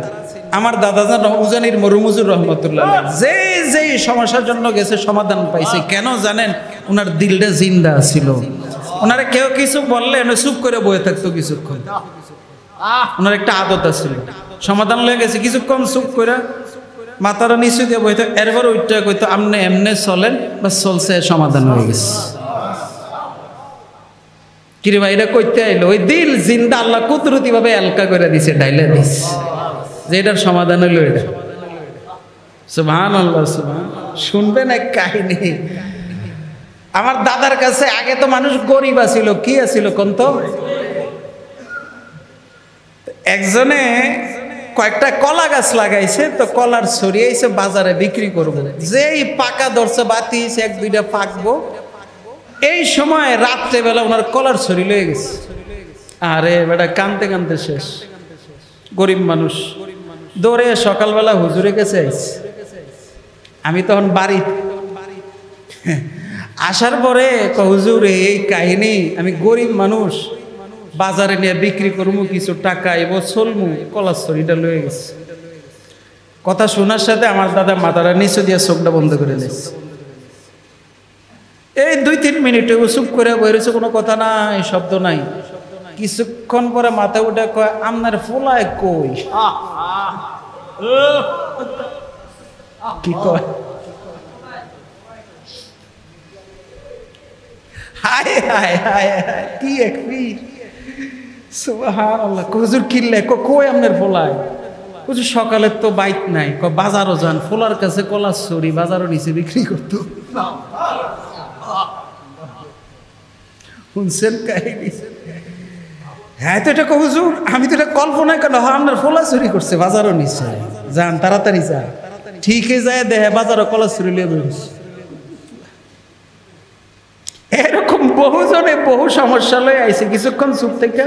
আমার দাদাজান উজানির মরুমুজুর রহমতুল্লাহ যে যে সমস্যার জন্য গেছে সমাধান পাইছে কেন জানেন ওনার দিলটা জিন্দা ছিল ওনারা কেউ কিছু বললে চুপ করে বয়ে থাকতো কিছুক্ষণ ওনার একটা আদত ছিল সমাধান হয়ে গেছে কিছুক্ষণ চুপ করে মাথার নিচু দিয়ে বইতে এরপর ওইটা কইতো আমনে এমনে চলেন বা চলছে সমাধান হয়ে গেছে কিরে ভাই এটা কইতে আইলো ওই দিল জিন্দা আল্লাহ কুদরতি ভাবে এলকা করে দিছে ডাইলে দিস যে এটার সমাধান হইলো এটা সুবহানাল্লাহ সুবহান শুনবেন এক কাহিনী আমার দাদার কাছে আগে তো মানুষ গরিব আছিল কি আছিল কোন তো একজনে কয়েকটা কলা গাছ লাগাইছে তো কলার ছড়িয়েছে বাজারে বিক্রি করব যেই পাকা ধরছে বাতিছে এক দুইটা পাকবো এই সময় রাত্রে বেলা ওনার কলার ছড়ি লয়ে গেছে আরে বেটা কানতে কানতে শেষ গরিব মানুষ দৌড়ে সকালবেলা হুজুরের কাছে আইছে আমি তখন বাড়ি আসার পরে হুজুর এই কাহিনী আমি গরিব মানুষ বাজারে নিয়ে বিক্রি করবো কিছু টাকা এব চলমু কলার ছড়িটা লয়ে গেছে কথা শোনার সাথে আমার দাদা মাথাটা নিচু দিয়ে চোখটা বন্ধ করে দিয়েছে এই 2-3 মিনিটে চুপ করে বইরেছে কোনো কথা নাই শব্দ নাই কিছুক্ষণ পরে মাথা উঠে কয় আপনার ফোলায় কই কি কয় হায় হায় হায় হায় কি এক পীর সুবহানাল্লাহ হুজুর কিল্লে কই আপনার ফোলায় হুজুর সকালে তো বাইক নাই বাজারও যান ফোলার কাছে কলার ছড়ি বাজারও নিচে বিক্রি করতো শুনছেন কাহিনী হ্যাঁ তো এটা হুজুর আমি তো এটা কল্পনা কেন আপনার ফোলা চুরি করছে বাজারও নিচে যান তাড়াতাড়ি যান ঠিকই যায় দেহে বাজারও কলা চুরি লিয়ে বেরোচ্ছে এরকম বহুজনে বহু সমস্যা লয়ে আইছে কিছুক্ষণ চুপ থেকে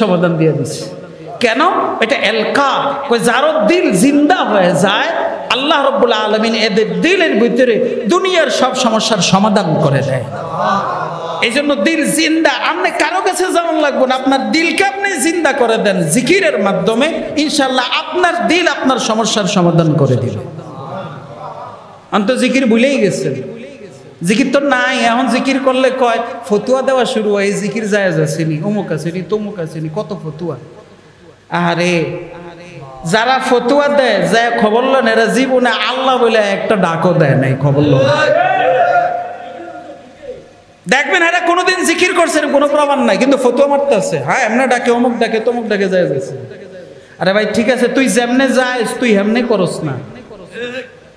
সমাধান দিয়ে দিচ্ছে কেন এটা এলকা যারও দিল জিন্দা হয়ে যায় আল্লাহ রাব্বুল আলামিন এদের দিলের ভিতরে দুনিয়ার সব সমস্যার সমাধান করে দেয় এই জন্য দিল জিন্দা আপনি কারো কাছে যাওয়ার লাগবে না আপনার দিলকে আপনি জিন্দা করে দেন জিকিরের মাধ্যমে ইনশাআল্লাহ আপনার দিল আপনার সমস্যার সমাধান করে দিবে অন্ত জিকির ভুলেই গেছেন জিকির তো নাই এখন জিকির করলে কয় ফতুয়া দেওয়া শুরু হয় জিকির জায়েজ আসেনি অমুক আসেনি তমুক আসেনি কত ফতুয়া আরে যারা ফতুয়া দেয় যে খবর লন এরা জীবনে আল্লাহ বলে একটা ডাকও দেয় নাই, খবর লন। দেখবেন এরা কোনোদিন জিকির করছে কোনো প্রমাণ নাই, কিন্তু ফতুয়া মারতে আছে। হ্যাঁ এমনি ডাকে, অমুক ডাকে, তমুক ডাকে, যায় গেছে। আরে ভাই ঠিক আছে, তুই যেমনে যাস তুই হেমনে করস না,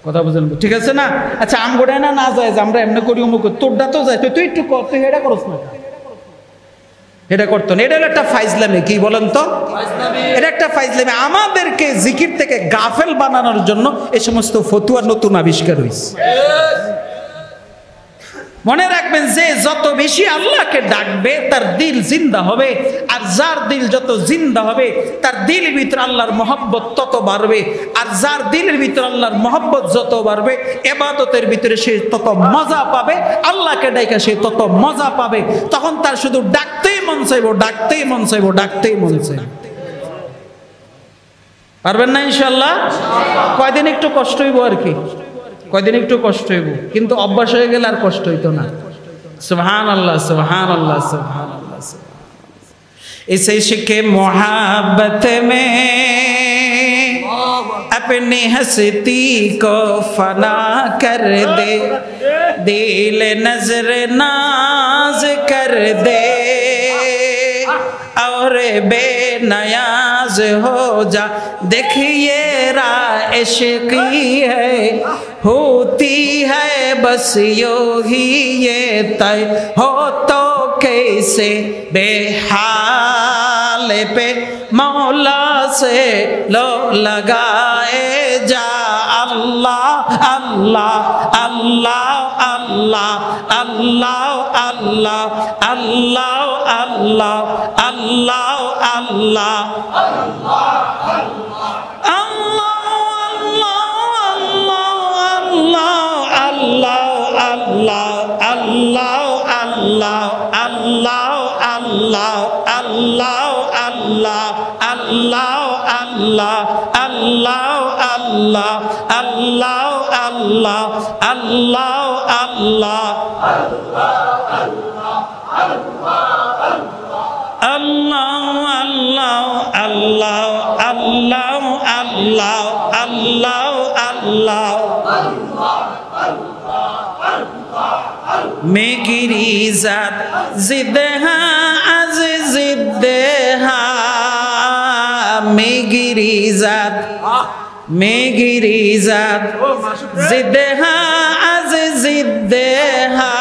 কথা বুঝলেন? ঠিক আছে না? আচ্ছা আমগোড়ায় না যায় আমরা এমনি করি, অমুক তোরটা তো যায়, তুই একটু কর, তুই এটা করস না, এটা করতো না। এটা হলো একটা ফাইজলামি, কি বলেন তো? এটা একটা ফাইজলামি। আমাদেরকে জিকির থেকে গাফেল বানানোর জন্য এই সমস্ত ফতুয়া নতুন আবিষ্কার হয়েছে। মনে রাখবেন যে যত বেশি আল্লাহকে ডাকবে তার দিল জিন্দা হবে, আর যার দিল যত জিন্দা হবে তার দিলের ভিতরে আল্লাহর মহব্বত তত বাড়বে, আর যার দিলের ভিতরে আল্লাহর মহব্বত যত বাড়বে ইবাদতের ভিতরে সে তত মজা পাবে, আল্লাহকে ডাইকা সে তত মজা পাবে। তখন তার শুধু ডাকতেই মন চাইবো, ডাকতেই মন চাইবো, ডাকতেই মন চাইবো। পারবেন না ইনশাআল্লাহ? কয়দিন একটু কষ্ট হইব আর কি, কয়দিন একটু কষ্ট হইব, কিন্তু অভ্যাস হয়ে গেলে আর কষ্ট হইতো না। সুবহানাল্লাহ, সুবহানাল্লাহ, সুবহানাল্লাহ। इस इश्क़ मोहब्बत में अपनी हस्ती को फना कर दे, दिल नजर नाज कर दे और बेनयाज हो जा। देखिए रा इश्क़ी है, होती है बस यूं ही ये तय हो तो कैसे बेहाल पे मौला से लो लगाए जा। अल्लाह अल्लाह अल्लाह अल्लाह अल्लाह अल्लाह अल्लाह अल्लाह अल्लाह अल्लाह मेरी ज़ात ज़िद हाँ अज़ ज़िद हाँ, मेरी ज़ात ज़िद हाँ अज़ ज़िद हाँ,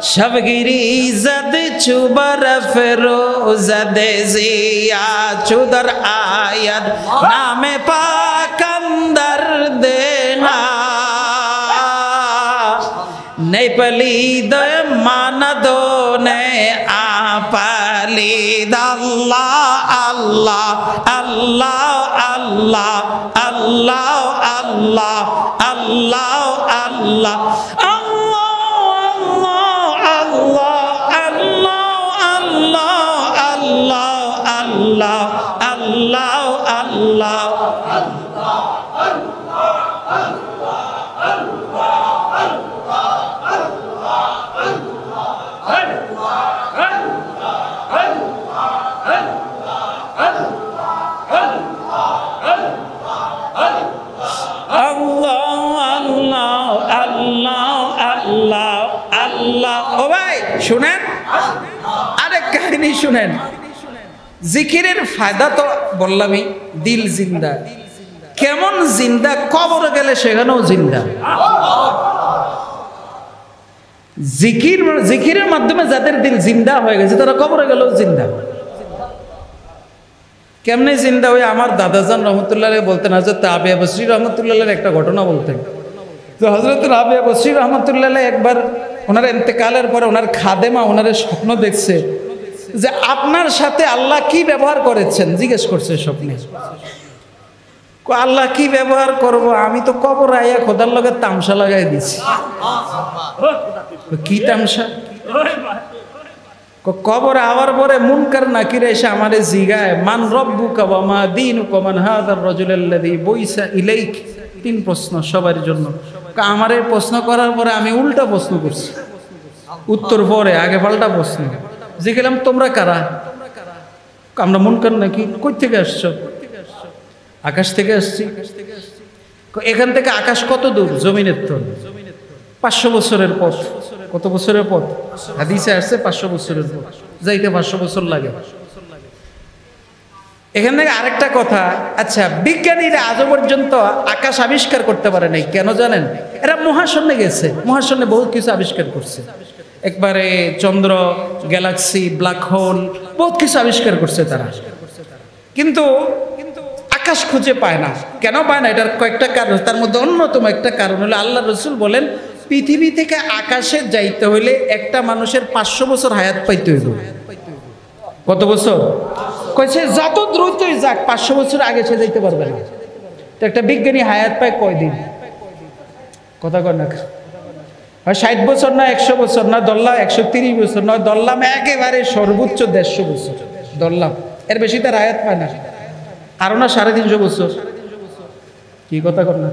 शबगिरी ज़द चुबरफ रोज़द ज़िया चुदर आयद नाम पाकंदर देहा नहीं पलीद मानदो ने आपलीद। अल्लाह अल्लाह अल्लाह अल्लाह अल्लाह अल्लाह अल्लाह अल्लाह শুনেন আরেক কাহিনী শুনেন। জিকিরের ফায়দা তো বললামই, দিল জিন্দা। কেমন জিন্দা? কবরে গেলে সেখানেও জিন্দা। জিকিরের মাধ্যমে যাদের দিল জিন্দা হয়ে গেছে তারা কবরে গেলেও জিন্দা। কেমনে জিন্দা? ওই আমার দাদাজান রহমতুল্লাহ বলতেন, হযরত রাবিয়া বসরি রহমতুল্লাহ একটা ঘটনা বলতেন। তো হযরত রাবিয়া বসরি রহমতুল্লাহ একবার ওনার ইন্তেকালের পরে ওনার খাদেমা ওনার স্বপ্ন দেখছে যে আপনার সাথে আল্লাহ কি ব্যবহার করেছেন, জিজ্ঞেস করছে স্বপ্নে। আল্লাহ কি ব্যবহার করব, আমি তো কবর আইয়া খোদার লগে তামসা লাগাই দিছি। কি তামসা? কবর আওয়ার পরে মুনকার নাকির এসে আমারে জিগায় মান রব্বুকা ওয়া মা দীনুকা মান হাযার রাজুলাল্লাযী বুইসা ইলাইক। তিন প্রশ্ন সবার জন্য। আমারে প্রশ্ন করার পরে আমি উল্টা প্রশ্ন করছি, উত্তর পরে আগে পাল্টা প্রশ্ন। জিজ্ঞেলাম তোমরা কারা? আমরা মুনকার নাকি? কই থেকে আসছো? আকাশ থেকে আসছি। এখান থেকে আকাশ কত দূর? জমিনের তল। 500 বছরের পথ। কত বছরের পথ? হাদিসে আসছে 500 বছরের পথ, যাইতে 500 বছর লাগে। এখান থেকে আরেকটা কথা, আচ্ছা বিজ্ঞানীরা আজও পর্যন্ত আকাশ আবিষ্কার করতে পারে নাই, কেন জানেন? এরা মহাশূন্যে গেছে, মহাশূন্যে বহুত কিছু আবিষ্কার করছে, একবারে চন্দ্র, গ্যালাক্সি, ব্ল্যাক হোল, বহুত কিছু আবিষ্কার করছে তারা, কিন্তু আকাশ খুঁজে পায় না। কেন পায় না? এটার কয়েকটা কারণ, তার মধ্যে অন্যতম একটা কারণ হলো আল্লাহ রসুল বলেন পৃথিবী থেকে আকাশে যাইতে হইলে একটা মানুষের 500 বছর হায়াত পাইতে হইব। কত বছর? কইছে যত দ্রুতই যাক 500 বছর আগে সে যাইতে পারবে না। তো একটা বিজ্ঞানী হায়াত পায় কয়দিন? কথা কয় না, 60 বছর না 100 বছর না, ধরলাম 130 বছর নয়, ধরলাম একেবারে সর্বোচ্চ 150 বছর ধরলাম, এর বেশি তার হায়াত পায় না। আরো না 350 বছর। কি কথা কর না,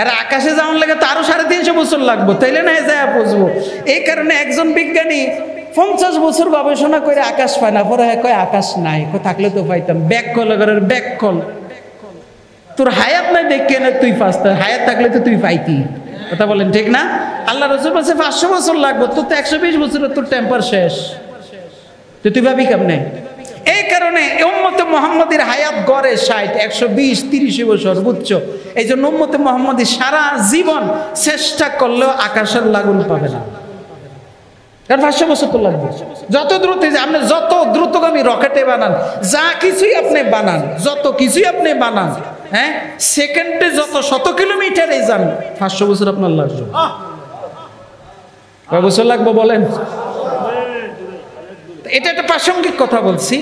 এর আকাশে যাওয়ার লাগে তো আরো 350 বছর লাগবো, তাইলে না যায় বুঝবো। এই কারণে একজন বিজ্ঞানী 50 বছর গবেষণা করে আকাশ পায় না, পরে কয় আকাশ নাই, থাকলে তো পাইতাম। ব্যাককল তোর হায়াত নাই দেখে না তুই পাস, হায়াত থাকলে তো তুই পাইতি। কথা বলেন ঠিক না? আল্লাহ রসুল বলছে 500 বছর লাগবো, তোর তো 120 বছরে তোর টেম্পার শেষ, তো তুই ভাবি কেমনে? এই কারণে উম্মতে মুহাম্মাদের হায়াত গড়ে 60, 120, 30 বছর সর্বোচ্চ। এই জন্য উম্মতে মুহাম্মাদের সারা জীবন চেষ্টা করলেও আকাশের লাগুন পাবে না, কারণ 500 বছর তো লাগবে। যত দ্রুত আপনি যত দ্রুতগামী রকেটে বানান, যা কিছুই আপনি বানান, যত কিছুই আপনি বানান, হ্যাঁ, সেকেন্ডে যত 100 কিলোমিটারে যান, 500 বছর আপনার লাগবে। কয় বছর লাগবে বলেন? এটা একটা প্রাসঙ্গিক কথা বলছি।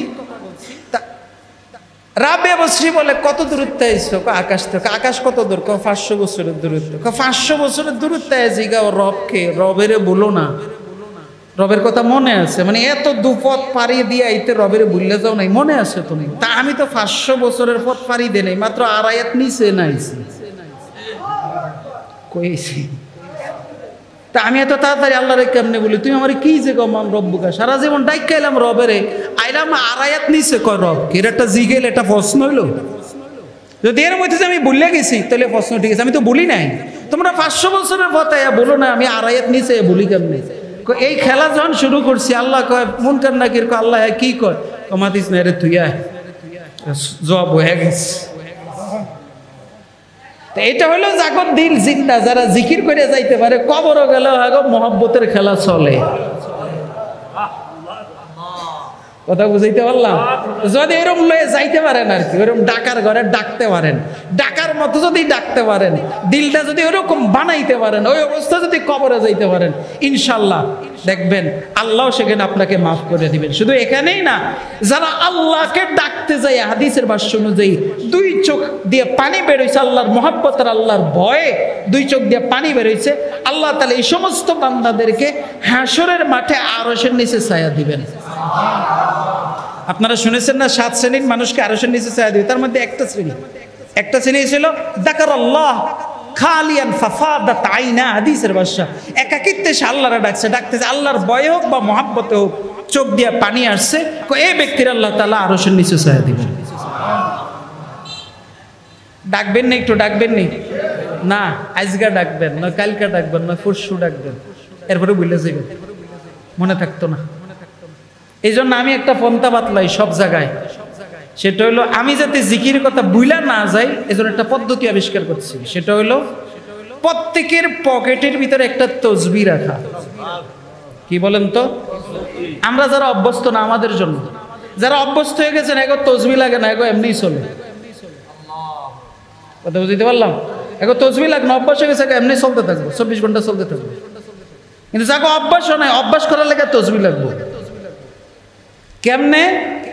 রাবে বসরি বলে কত দূরত্বে আইছো? আকাশ থেকে। আকাশ কত দূর? 500 বছরের দূরত্ব। 500 বছরের দূরত্বে আইছি গাও রবকে, রবেরে বলো না, রবের কথা মনে আছে? মানে এত দুপথ পাড়ি দিয়ে আইতে রবের ভুললে যাও নাই, মনে আছে তুমি? তা আমি তো 500 বছরের পথ পাড়ি দেই নাই, মাত্র 2 আয়াত নিচে নাইছি কইছি। তা আমি এত তাড়াতাড়ি আল্লাহরে কেমনে বলি? তুমি আমার কি যে গমান রব্বুকা, সারা জীবন ডাইকা এলাম রবেরে, আইলাম 2 আয়াত নিচে কয় রব। এর একটা জিগেল, এটা প্রশ্ন হইলো? যদি এর মধ্যে আমি ভুলে গেছি তাহলে প্রশ্ন ঠিক আছে, আমি তো বলি নাই। তোমরা 500 বছরের পথ বলো না আমি 2 আয়াত নিচে বলি কেমনে? এই খেলা যখন শুরু করছি, আল্লাহ কয় মুনকার নাকির, আল্লাহ কি কয়? কমাতিস না রে তুই, জব হয়ে গেছে। এটা হলো জাগর দিল জিন্দা, যারা জিকির করে যাইতে পারে, কবরও গেল মহব্বতের খেলা চলে। কথা বুঝাইতে পারলাম? যদি এরকম লয়ে যাইতে পারেন আর কি, ওরকম ডাকার ঘরে ডাকতে পারেন, ডাকার মতো যদি ডাকতে পারেন, দিলটা যদি ওরকম বানাইতে পারেন, ওই অবস্থা যদি কবরে যাইতে পারেন, ইনশাল্লাহ দেখবেন আল্লাহ সেখানে আপনাকে মাফ করে দিবেন। শুধু এখানেই না, যারা আল্লাহকে ডাকতে যায় হাদিসের ভাষ্য অনুযায়ী 2 চোখ দিয়ে পানি বেরোইছে, আল্লাহর মহব্বত আর আল্লাহর ভয়ে 2 চোখ দিয়ে পানি বেরোইছে, আল্লাহ তাআলা এই সমস্ত বান্দাদেরকে হাসরের মাঠে আরশের নিচে ছায়া দিবেন। আপনারা শুনেছেন না 7 শ্রেণীর মানুষকে আরশের নিচে ছায়া দিবে, তার মধ্যে একটা শ্রেণী ছিল যাকারাল্লাহ খালিয়ান ফাফাদাত আইনা, হাদিসের ভাষা একাকিত্বে সে আল্লাহরে ডাকতেছে, আল্লাহর ভয় হোক বা মহব্বতে হোক চোখ দিয়ে পানি আসছে, এই ব্যক্তির আল্লাহ তাআলা আরশের নিচে ছায়া দিবেন। ডাকবেন না? একটু ডাকবেন না? আজকে ডাকবেন না, কালকে ডাকবেন না, পরশু ডাকবেন, এরপরে ভুলে যাবেন, মনে থাকতো না। এই জন্য আমি একটা পন্থা বাতলাই সব জায়গায়, সেটা হলো আমি যাতে জিকির কথা বুইলা না যাই, এজন্য একটা পদ্ধতি আবিষ্কার করছি। সেটা হলো প্রত্যেকের পকেটের ভিতরে একটা তসবিহ রাখা। কি বলেন তো? আমরা যারা অভ্যস্ত না, আমাদের জন্য। যারা অভ্যস্ত হয়ে গেছেন, এগো তসবিহ লাগে না, এগো এমনিই চলে। কথা বুঝতে পারলাম? এগো তসবিহ লাগে না, অভ্যাস হয়ে গেছে, এমনি চলতে থাকবো, 24 ঘন্টা চলতে থাকবো। কিন্তু যাকে অভ্যাস নাই, অভ্যাস করার লেগে তসবিহ লাগবো। কেমনে?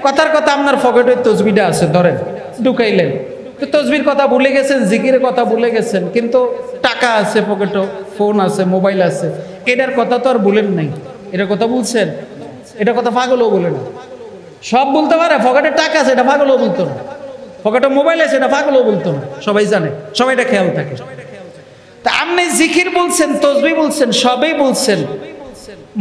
কথার কথা আপনার পকেটে তসবিহটা আছে, ধরেন ঢুকাইলেন, তো তসবির কথা ভুলে গেছেন, জিকিরের কথা ভুলে গেছেন, কিন্তু টাকা আছে পকেটে, ফোন আছে, মোবাইল আছে, এটার কথা তো আর বলেন নাই। এটার কথা বলছেন? এটা কথা পাগলও বলে না। সব বলতে পারে, পকেটে টাকা আছে এটা পাগলও বলতো না, পকেটে মোবাইল আছে এটা পাগলও বলতো না, সবাই জানে, সবাই এটা খেয়াল থাকে। তা আপনি জিকির বলছেন, তসবিহ বলছেন, সবই বলছেন,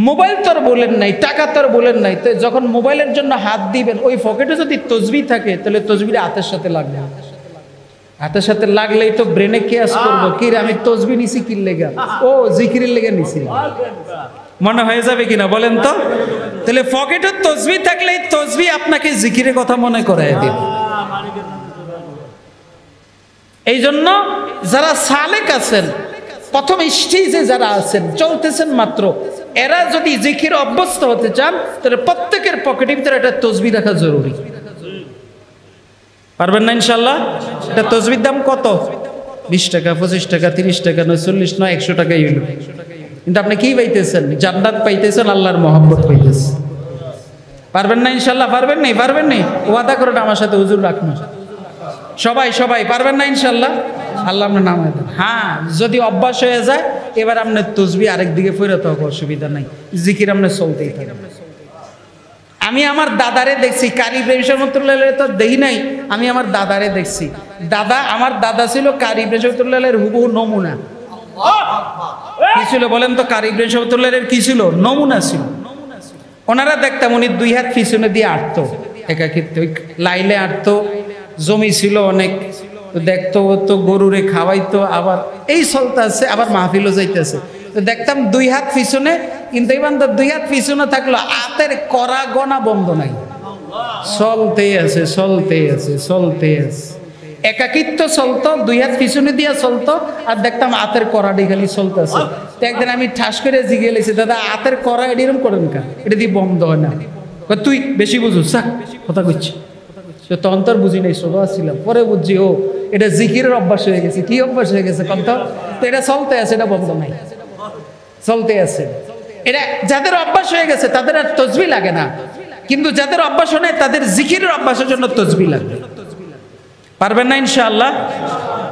মোবাইল তো আর বলেন নাই, টাকা তো আর বলেন নাই, তো যখন মোবাইলের জন্য হাত দিবেন ওই পকেটে যদি তসবিহ থাকে তাহলে তসবিহটা হাতের সাথে লাগবে। হাতের সাথে লাগলেই তো ব্রেনে কেয়াস করবো, কি রে আমি তসবিহ নিছি কি লেগা, ও জিকিরের লেগে নিছি, মনে হয়ে যাবে কিনা বলেন তো। তাহলে পকেটে তসবিহ থাকলে তসবিহ আপনাকে জিকিরের কথা মনে করায় দিবে। এই জন্য যারা সালেক আছেন, প্রথম স্টেজে যারা আছেন, চলতেছেন মাত্র, এরা যদি জিকির অভ্যস্ত হতে চান তাহলে প্রত্যেকের পকেটের ভিতরে একটা তসবিহ রাখা জরুরি। পারবেন না ইনশাল্লাহ? এটা তসবির দাম কত? 20 টাকা, 25 টাকা, 30 টাকা, 40 নয় 100 টাকাই হইল। কিন্তু আপনি কি পাইতেছেন? জান্নাত পাইতেছেন, আল্লাহর মহব্বত পাইতেছেন। পারবেন না ইনশাল্লাহ? পারবেন নাই? পারবেন নাই? ওয়াদা করেন আমার সাথে, হুজুর রাখুন। সবাই সবাই পারবেন না ইনশাল্লাহ? আল্লাহ আপনার নাম। হ্যাঁ, যদি অভ্যাস হয়ে যায় এবার আপনার তসবিহ আরেক দিকে ফেরত হবে, অসুবিধা নাই, জিকির আপনার চলতেই থাকবে। আমি আমার দাদারে দেখছি, কারি ইব্রাহিম রহমাতুল্লাহ তো দেখি নাই, আমি আমার দাদারে দেখছি। আমার দাদা ছিল কারি ইব্রাহিম রহমাতুল্লাহের হুবহু নমুনা। কি ছিল বলেন তো? কারি ইব্রাহিম রহমাতুল্লাহের কি ছিল? নমুনা ছিল। ওনারা দেখতাম উনি 2 হাত পিছনে দিয়ে আটতো, একাকিত্ব লাইলে আটতো, জমি ছিল অনেক, তো দেখতো তো গরুরে খাওয়াইতো, আবার এই চলতে আছে, আবার মাহফিলও যাইতেছে, তো দেখতাম 2 হাত পিছনে। কিন্তু এবার 2 হাত পিছনে থাকলো, হাতের করা গনা বন্ধ নাই, চলতে আছে চলতে আছে চলতে আছে, একাকিত্ব চলতো, 2 হাত পিছনে দিয়া চলতো, আর দেখতাম হাতের করাটি খালি চলতেছে। তো একদিন আমি ঠাস করে জিগে লেছি, দাদা হাতের করা এরকম করেন কা, এটা দিয়ে বন্ধ হয় না। তুই বেশি বুঝুস, কথা কইছি। তখন তো বুঝি নাই, ছোট ছিলাম, পরে বুঝছি ও এটা জিকিরের অভ্যাস হয়ে গেছে। কি অভ্যাস হয়ে গেছে কন্ত? তো এটা চলতে আছে, এটা বন্ধ নাই, চলতে আছে। এটা যাদের অভ্যাস হয়ে গেছে তাদের আর তসবিহ লাগে না, কিন্তু যাদের অভ্যাস হয় না তাদের জিকিরের অভ্যাসের জন্য তসবিহ লাগবে। পারবেন না ইনশাআল্লাহ?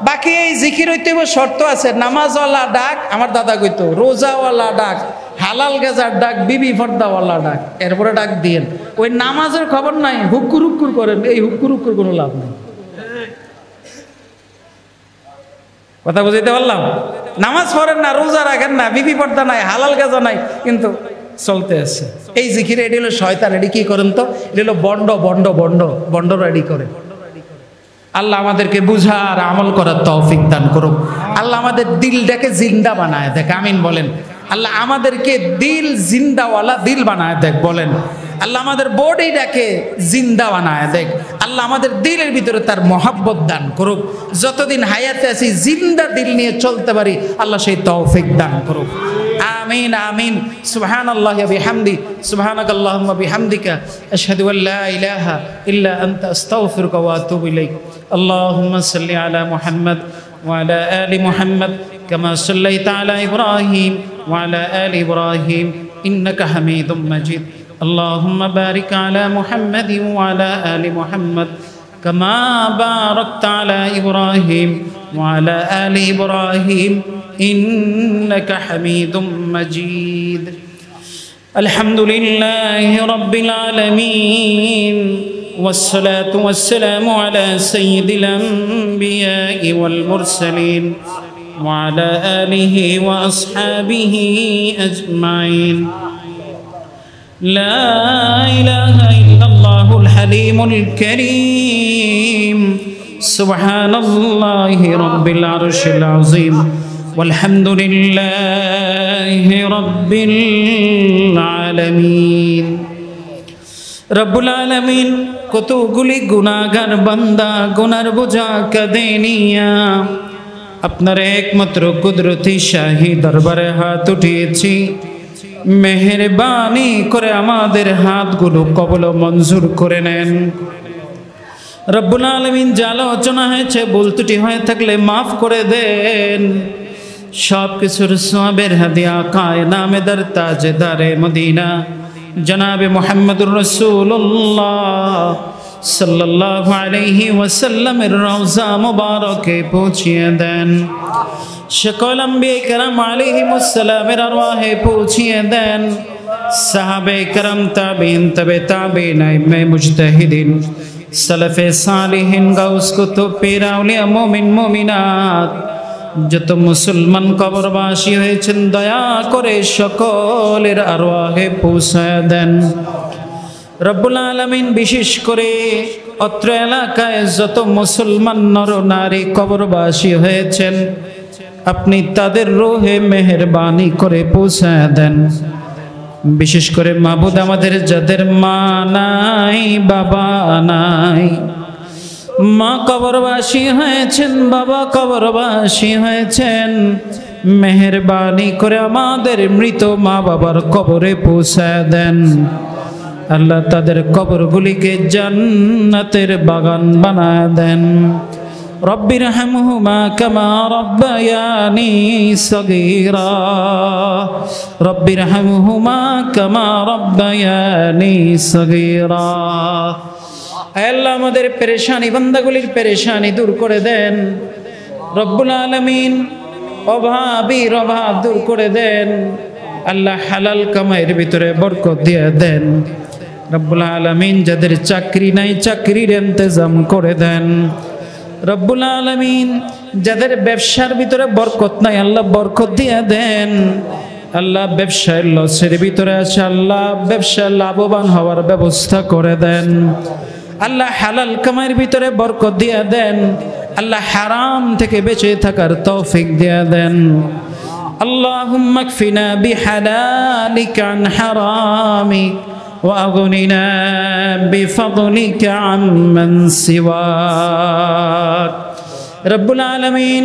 বাকি এই জিকির হইতে শর্ত আছে। নামাজওয়ালা ডাক, আমার দাদা কইতো, রোজাওয়ালা ডাক, হালাল গাজার ডাক, বিবি পর্দাওয়ালা ডাক, এরপরে ডাক দিয়েন। ওই নামাজের খবর নাই, হুক্কুর হুক্কুর করেন, এই হুক্কুর হুক্কুর কোনো লাভ নাই। কথা বুঝাইতে পারলাম? নামাজ পড়েন না, রোজা রাখেন না, বিবি পর্দা নাই, হালাল গাজা নাই, কিন্তু চলতে আছে এই জিকির। এটি হলো শয়তান। এটি কি করেন তো? এটি হলো bond bond bond bond ready করে। আল্লাহ আমাদেরকে বুঝার আমল করার তৌফিক দান করুক। আল্লাহ আমাদের দিলটাকে জিন্দা বানায় দেখ, আমিন বলেন। আল্লাহ আমাদেরকে দিল জিন্দাওয়ালা দিল বানায় দেখ, বলেন। আল্লাহ আমাদের বডিটাকে জিন্দা বানায় দেখ। আল্লাহ আমাদের দিলের ভিতরে তার মহাব্বত দান করুক। যতদিন হায়াতে আছি জিন্দা দিল নিয়ে চলতে পারি, আল্লাহ সেই তৌফিক দান করুক। আমিন আমিন। সুবহানাল্লাহি ওয়া বিহামদি, সুবহানাকাল্লাহুম্মা বিহামদিকা, আশহাদু আল লা ইলাহা ইল্লা আনতা, আস্তাগফিরুকা ওয়া আতুবু ইলাইক। আল্লাহুম্মা সাল্লি আলা মুহাম্মাদ ওয়া আলা আলি মুহাম্মাদ কামা সাল্লাইতা আলা ইব্রাহিম ওয়া আলা আলি ইব্রাহিম ইন্নাকা হামিদুম মাজিদ। আল্লাহুম্মা বারিক আলা মুহাম্মাদিন ওয়া আলা আলি মুহাম্মাদ কামা বারাকতা আলা ইব্রাহিম ওয়া আলা আলি ইব্রাহিম ইন্নাকা হামিদুম মাজিদ। আলহামদুলিল্লাহি রাব্বিল আলামিন, والصلاة والسلام على سيد الأنبياء والمرسلين وعلى آله وأصحابه أجمعين. لا إله إلا الله الحليم الكريم، سبحان الله رب العرش العظيم، والحمد لله رب العالمين। রব্বুল আলামিন কতগুলি গুনাহগার বান্দা গুনার বোঝা কাঁধে নিয়া আপনার একমাত্র কুদরতি শাহী দরবারে হাত উঠিয়েছি। মেহেরবানি করে আমাদের হাতগুলো কবুল মঞ্জুর করে নেন। রব্বুল আলামিন যা আলোচনা হয়েছে ভুল ত্রুটি হয়ে থাকলে মাফ করে দেন। সব কিছুর সওয়াবের হাদিয়া আকায়ে নামেদার তাজদারে মদিনা জনাবে মুহাম্মদুর রাসূলুল্লাহ সাল্লাল্লাহু আলাইহি ওয়াসাল্লামের রওজা মুবারকে পৌঁছিয়ে দেন। সকল আম্বিয়া کرام আলাইহিমুস সালামের আরওয়াহে পৌঁছিয়ে দেন। সাহাবে کرام তাবেঈন তবে তাবেঈন আইম্মে মুজতাহিদিন সালাফে সালিহিন গাউস কুতুব পীর আউলিয়া মুমিন মুমিনাত যত মুসলমান কবরবাসী হয়েছেন দয়া করে সকলের আরওয়াহে পৌঁছায় দেন। রব্বুল আলামিন বিশেষ করে অত্র এলাকায় যত মুসলমান নর নারী কবরবাসী হয়েছেন আপনি তাদের রূহে মেহেরবানি করে পৌঁছায় দেন। বিশেষ করে মাবুদ আমাদের যাদের মা নাই বাবা নাই, মা কবরবাসী হয়েছেন বাবা কবরবাসী হয়েছেন, মেহেরবানি করে আমাদের মৃত মা বাবার কবরে পৌঁছায় দেন। আল্লাহ তাদের কবরগুলিকে জান্নাতের বাগান বানায় দেন। রব্বির হামহুমা কামা রব্বায়ানি সগীরা, রব্বির হামহুমা কামা রব্বায়ানি সগীরা। আল্লাহ আমাদের পেরেশানি বান্দাগুলির পেরেশানি দূর করে দেন। রব্বুল আলামিন অভাবীর অভাব দূর করে দেন। আল্লাহ হালাল কামাইয়ের ভিতরে বরকত দিয়ে দেন। রব্বুল আলামিন যাদের চাকরি নাই চাকরির ইন্তজাম করে দেন। রব্বুল আলামিন যাদের ব্যবসার ভিতরে বরকত নাই আল্লাহ বরকত দিয়ে দেন। আল্লাহ ব্যবসায় লসের ভিতরে আছে আল্লাহ ব্যবসা লাভবান হওয়ার ব্যবস্থা করে দেন। আল্লাহ হালাল কামাইয়ের ভিতরে বরকত দিয়ে দেন। আল্লাহ হারাম থেকে বেঁচে থাকার তৌফিক দিয়ে দেন। আল্লাহুম্মা কফিনা বিহালালিকা আন হারামিক ওয়া আগনিনা বিফাদলিকা আম্মান সিওয়াক। রব্বুল আলামিন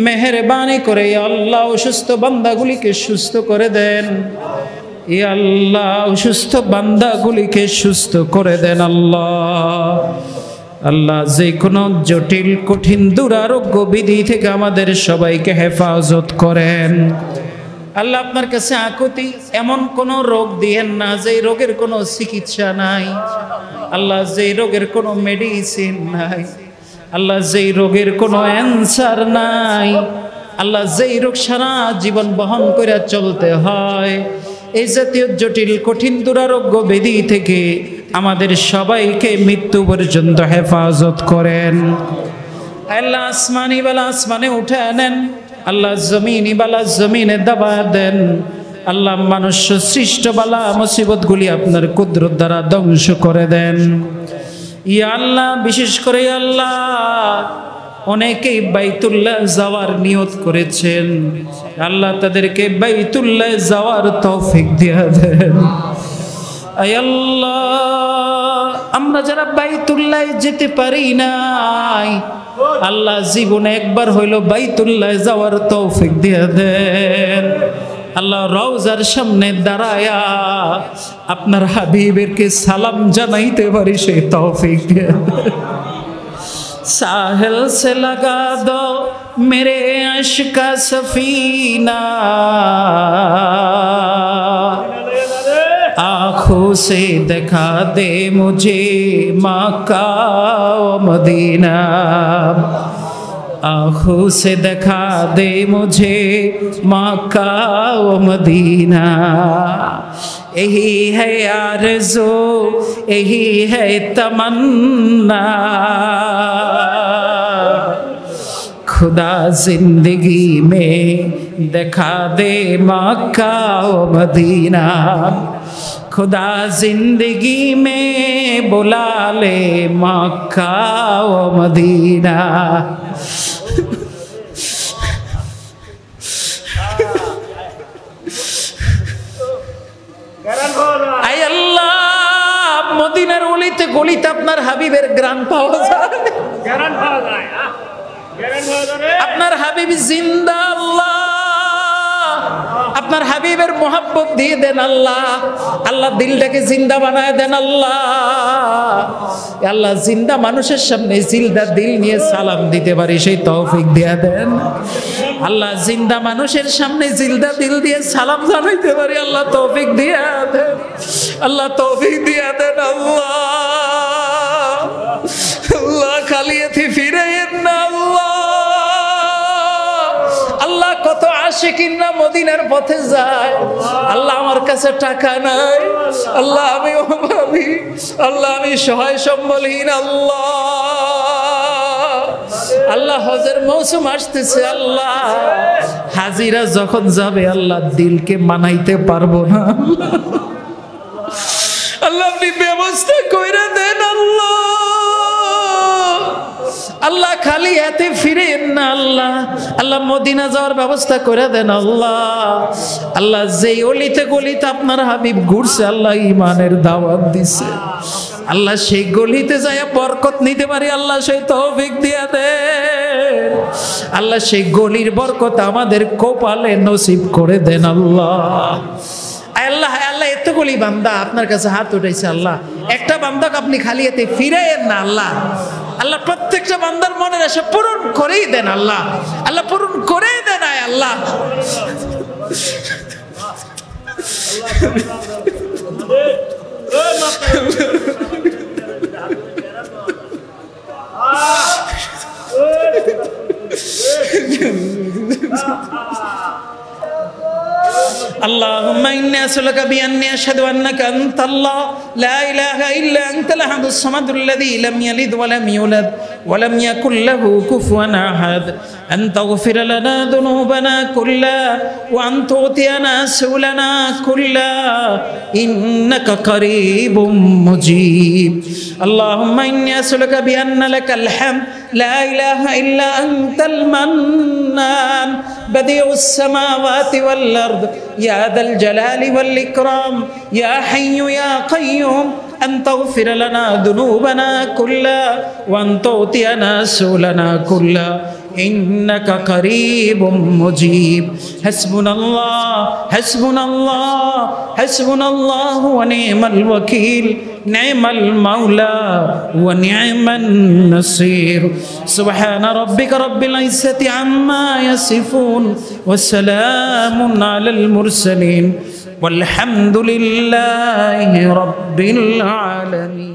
মেহেরবানি করে আল্লাহ অসুস্থ বান্দাগুলিকে সুস্থ করে দেন। ইয়া আল্লাহ অসুস্থ বান্দাগুলিকে সুস্থ করে দেন। আল্লাহ আল্লাহ যে কোনো জটিল কঠিন দুরারোগ্য বিধি থেকে আমাদের সবাইকে হেফাজত করেন। আল্লাহ আপনার কাছে আকুতি এমন কোন রোগ দিয়েন না যে রোগের কোনো চিকিৎসা নাই। আল্লাহ যে রোগের কোনো মেডিসিন নাই, আল্লাহ যেই রোগের কোনো অ্যান্সার নাই, আল্লাহ যেই রোগ সারা জীবন বহন করে চলতে হয়, এই জাতীয় জটিল কঠিন দুরারোগ্য ব্যাধি থেকে আমাদের সবাইকে মৃত্যু পর্যন্ত হেফাজত করেন। আল্লাহ আসমানি বালা আসমানে উঠে নেন, আল্লাহ জমিনি বালা জমিনে দাবা দেন। আল্লাহ মানুষ সৃষ্ট বালা মুসিবতগুলি আপনার কুদরত দ্বারা ধ্বংস করে দেন। ইয়া আল্লাহ বিশেষ করে আল্লাহ অনেকেই বাইতুল্লাহ যাওয়ার নিয়ত করেছেন, আল্লাহ তাদেরকে বাইতুল্লাহ যাওয়ার তৌফিক দিয়ে দেন। আয় আল্লাহ আমরা যারা বাইতুল্লাহ যেতে পারি নাই আল্লাহ জীবনে একবার হইল বাইতুল্লাহ যাওয়ার তৌফিক দিয়ে দেন। আল্লাহ রওজার সামনে দাঁড়ায়া আপনার হাবিবেরকে সালাম জানাইতে পারি সেই তৌফিক দিয়ে দেন। साहिल से लगा दो मेरे अश्क का सफीना, आँखों से दिखा दे मुझे मक्का व मदीना, आँखों से दिखा दे मुझे मक्का व मदीना। यही है आरज़ू यही है तमन्ना, खुदा जिंदगी में दिखा दे मक्का व मदीना, खुदा जिंदगी में बुला ले मक्का व मदीना। আয় আল্লাহ মদিনার অলিতে গলিতে আপনার হাবিবের গ্রান পাওয়া যায়, আপনার হাবিব জিন্দা। আল্লাহ আপনার হাবিবের মোহাব্বত দিয়ে দেন আল্লাহ, আল্লাহ দিলটাকে জিন্দা বানায় দেন আল্লাহ। আল্লাহ জিন্দা মানুষের সামনে জিন্দা দিল নিয়ে সালাম দিতে পারি সেই তৌফিক দিয়ে দেন আল্লাহ। জিন্দা মানুষের সামনে জিন্দা দিল দিয়ে সালাম জানাইতে পারি আল্লাহ তৌফিক দিয়ে দেন, আল্লাহ তৌফিক দিয়ে দেন আল্লাহ। আল্লাহ খালি এতে ফিরাইয়েন না আল্লাহ। আল্লাহ কত আশিকিনরা মদিনার পথে যায়, আল্লাহ আমার কাছে টাকা নাই, আল্লাহ আমি অভাবী, আল্লাহ আমি সহায় সম্বলহীন, আল্লাহ আল্লাহ হজের মৌসুম আসতেছে, আল্লাহ হাজিরা যখন যাবে আল্লাহ দিলকে মানাইতে পারবো না, আল্লাহ আপনি ব্যবস্থা কইরা দেন আল্লাহ। আল্লাহ খালি হাতে ফিরেন না আল্লাহ, আল্লাহ মদিনা যাওয়ার ব্যবস্থা করে দেন আল্লাহ। আল্লাহ যেই অলিতে গলিতে আপনার হাবিব ঘুরছে আল্লাহ ইমানের দাওয়াত দিছে, আল্লাহ সেই গলিতে যায় বরকত নিতে পারি আল্লাহ সেই তৌফিক দিয়া দেন আল্লাহ। সেই গলির বরকত আমাদের কপালে নসিব করে দেন আল্লাহ। আল্লাহ আল্লাহ এতগুলি বান্দা আপনার কাছে হাত উঠাইছে আল্লাহ, একটা বান্দাকে আপনি খালি হাতে ফিরাইয়েন না আল্লাহ। আল্লাহ প্রত্যেকটা বান্দার মনের আশা পূরণ করেই দেন আল্লাহ, আল্লাহ পূরণ করেই দেন আল্লাহ। اللهم إني أسألك بأني أشهد أنك أنت الله لا إله إلا أنت الأحد الصمد الذي لم يلد ولم يولد ولم يكن له كفوا أحد أن تغفر لنا ذنوبنا كلها وأن تعطينا سؤلنا كلها إنك قريب مجيب اللهم إني أسألك بأن لك الحمد لا إله إلا أنت المنان بديع السماوات والأرض يا ذا الجلال والإكرام يا حي يا قيوم أن تغفر لنا ذنوبنا كلها وأن تعطينا سؤلنا كلها إنك قريب مجيب حسبنا الله حسبنا الله حسبنا الله ونعم الوكيل نعم المولى ونعم النصير سبحان ربك رب العزة عما يصفون وسلام على المرسلين والحمد لله رب العالمين.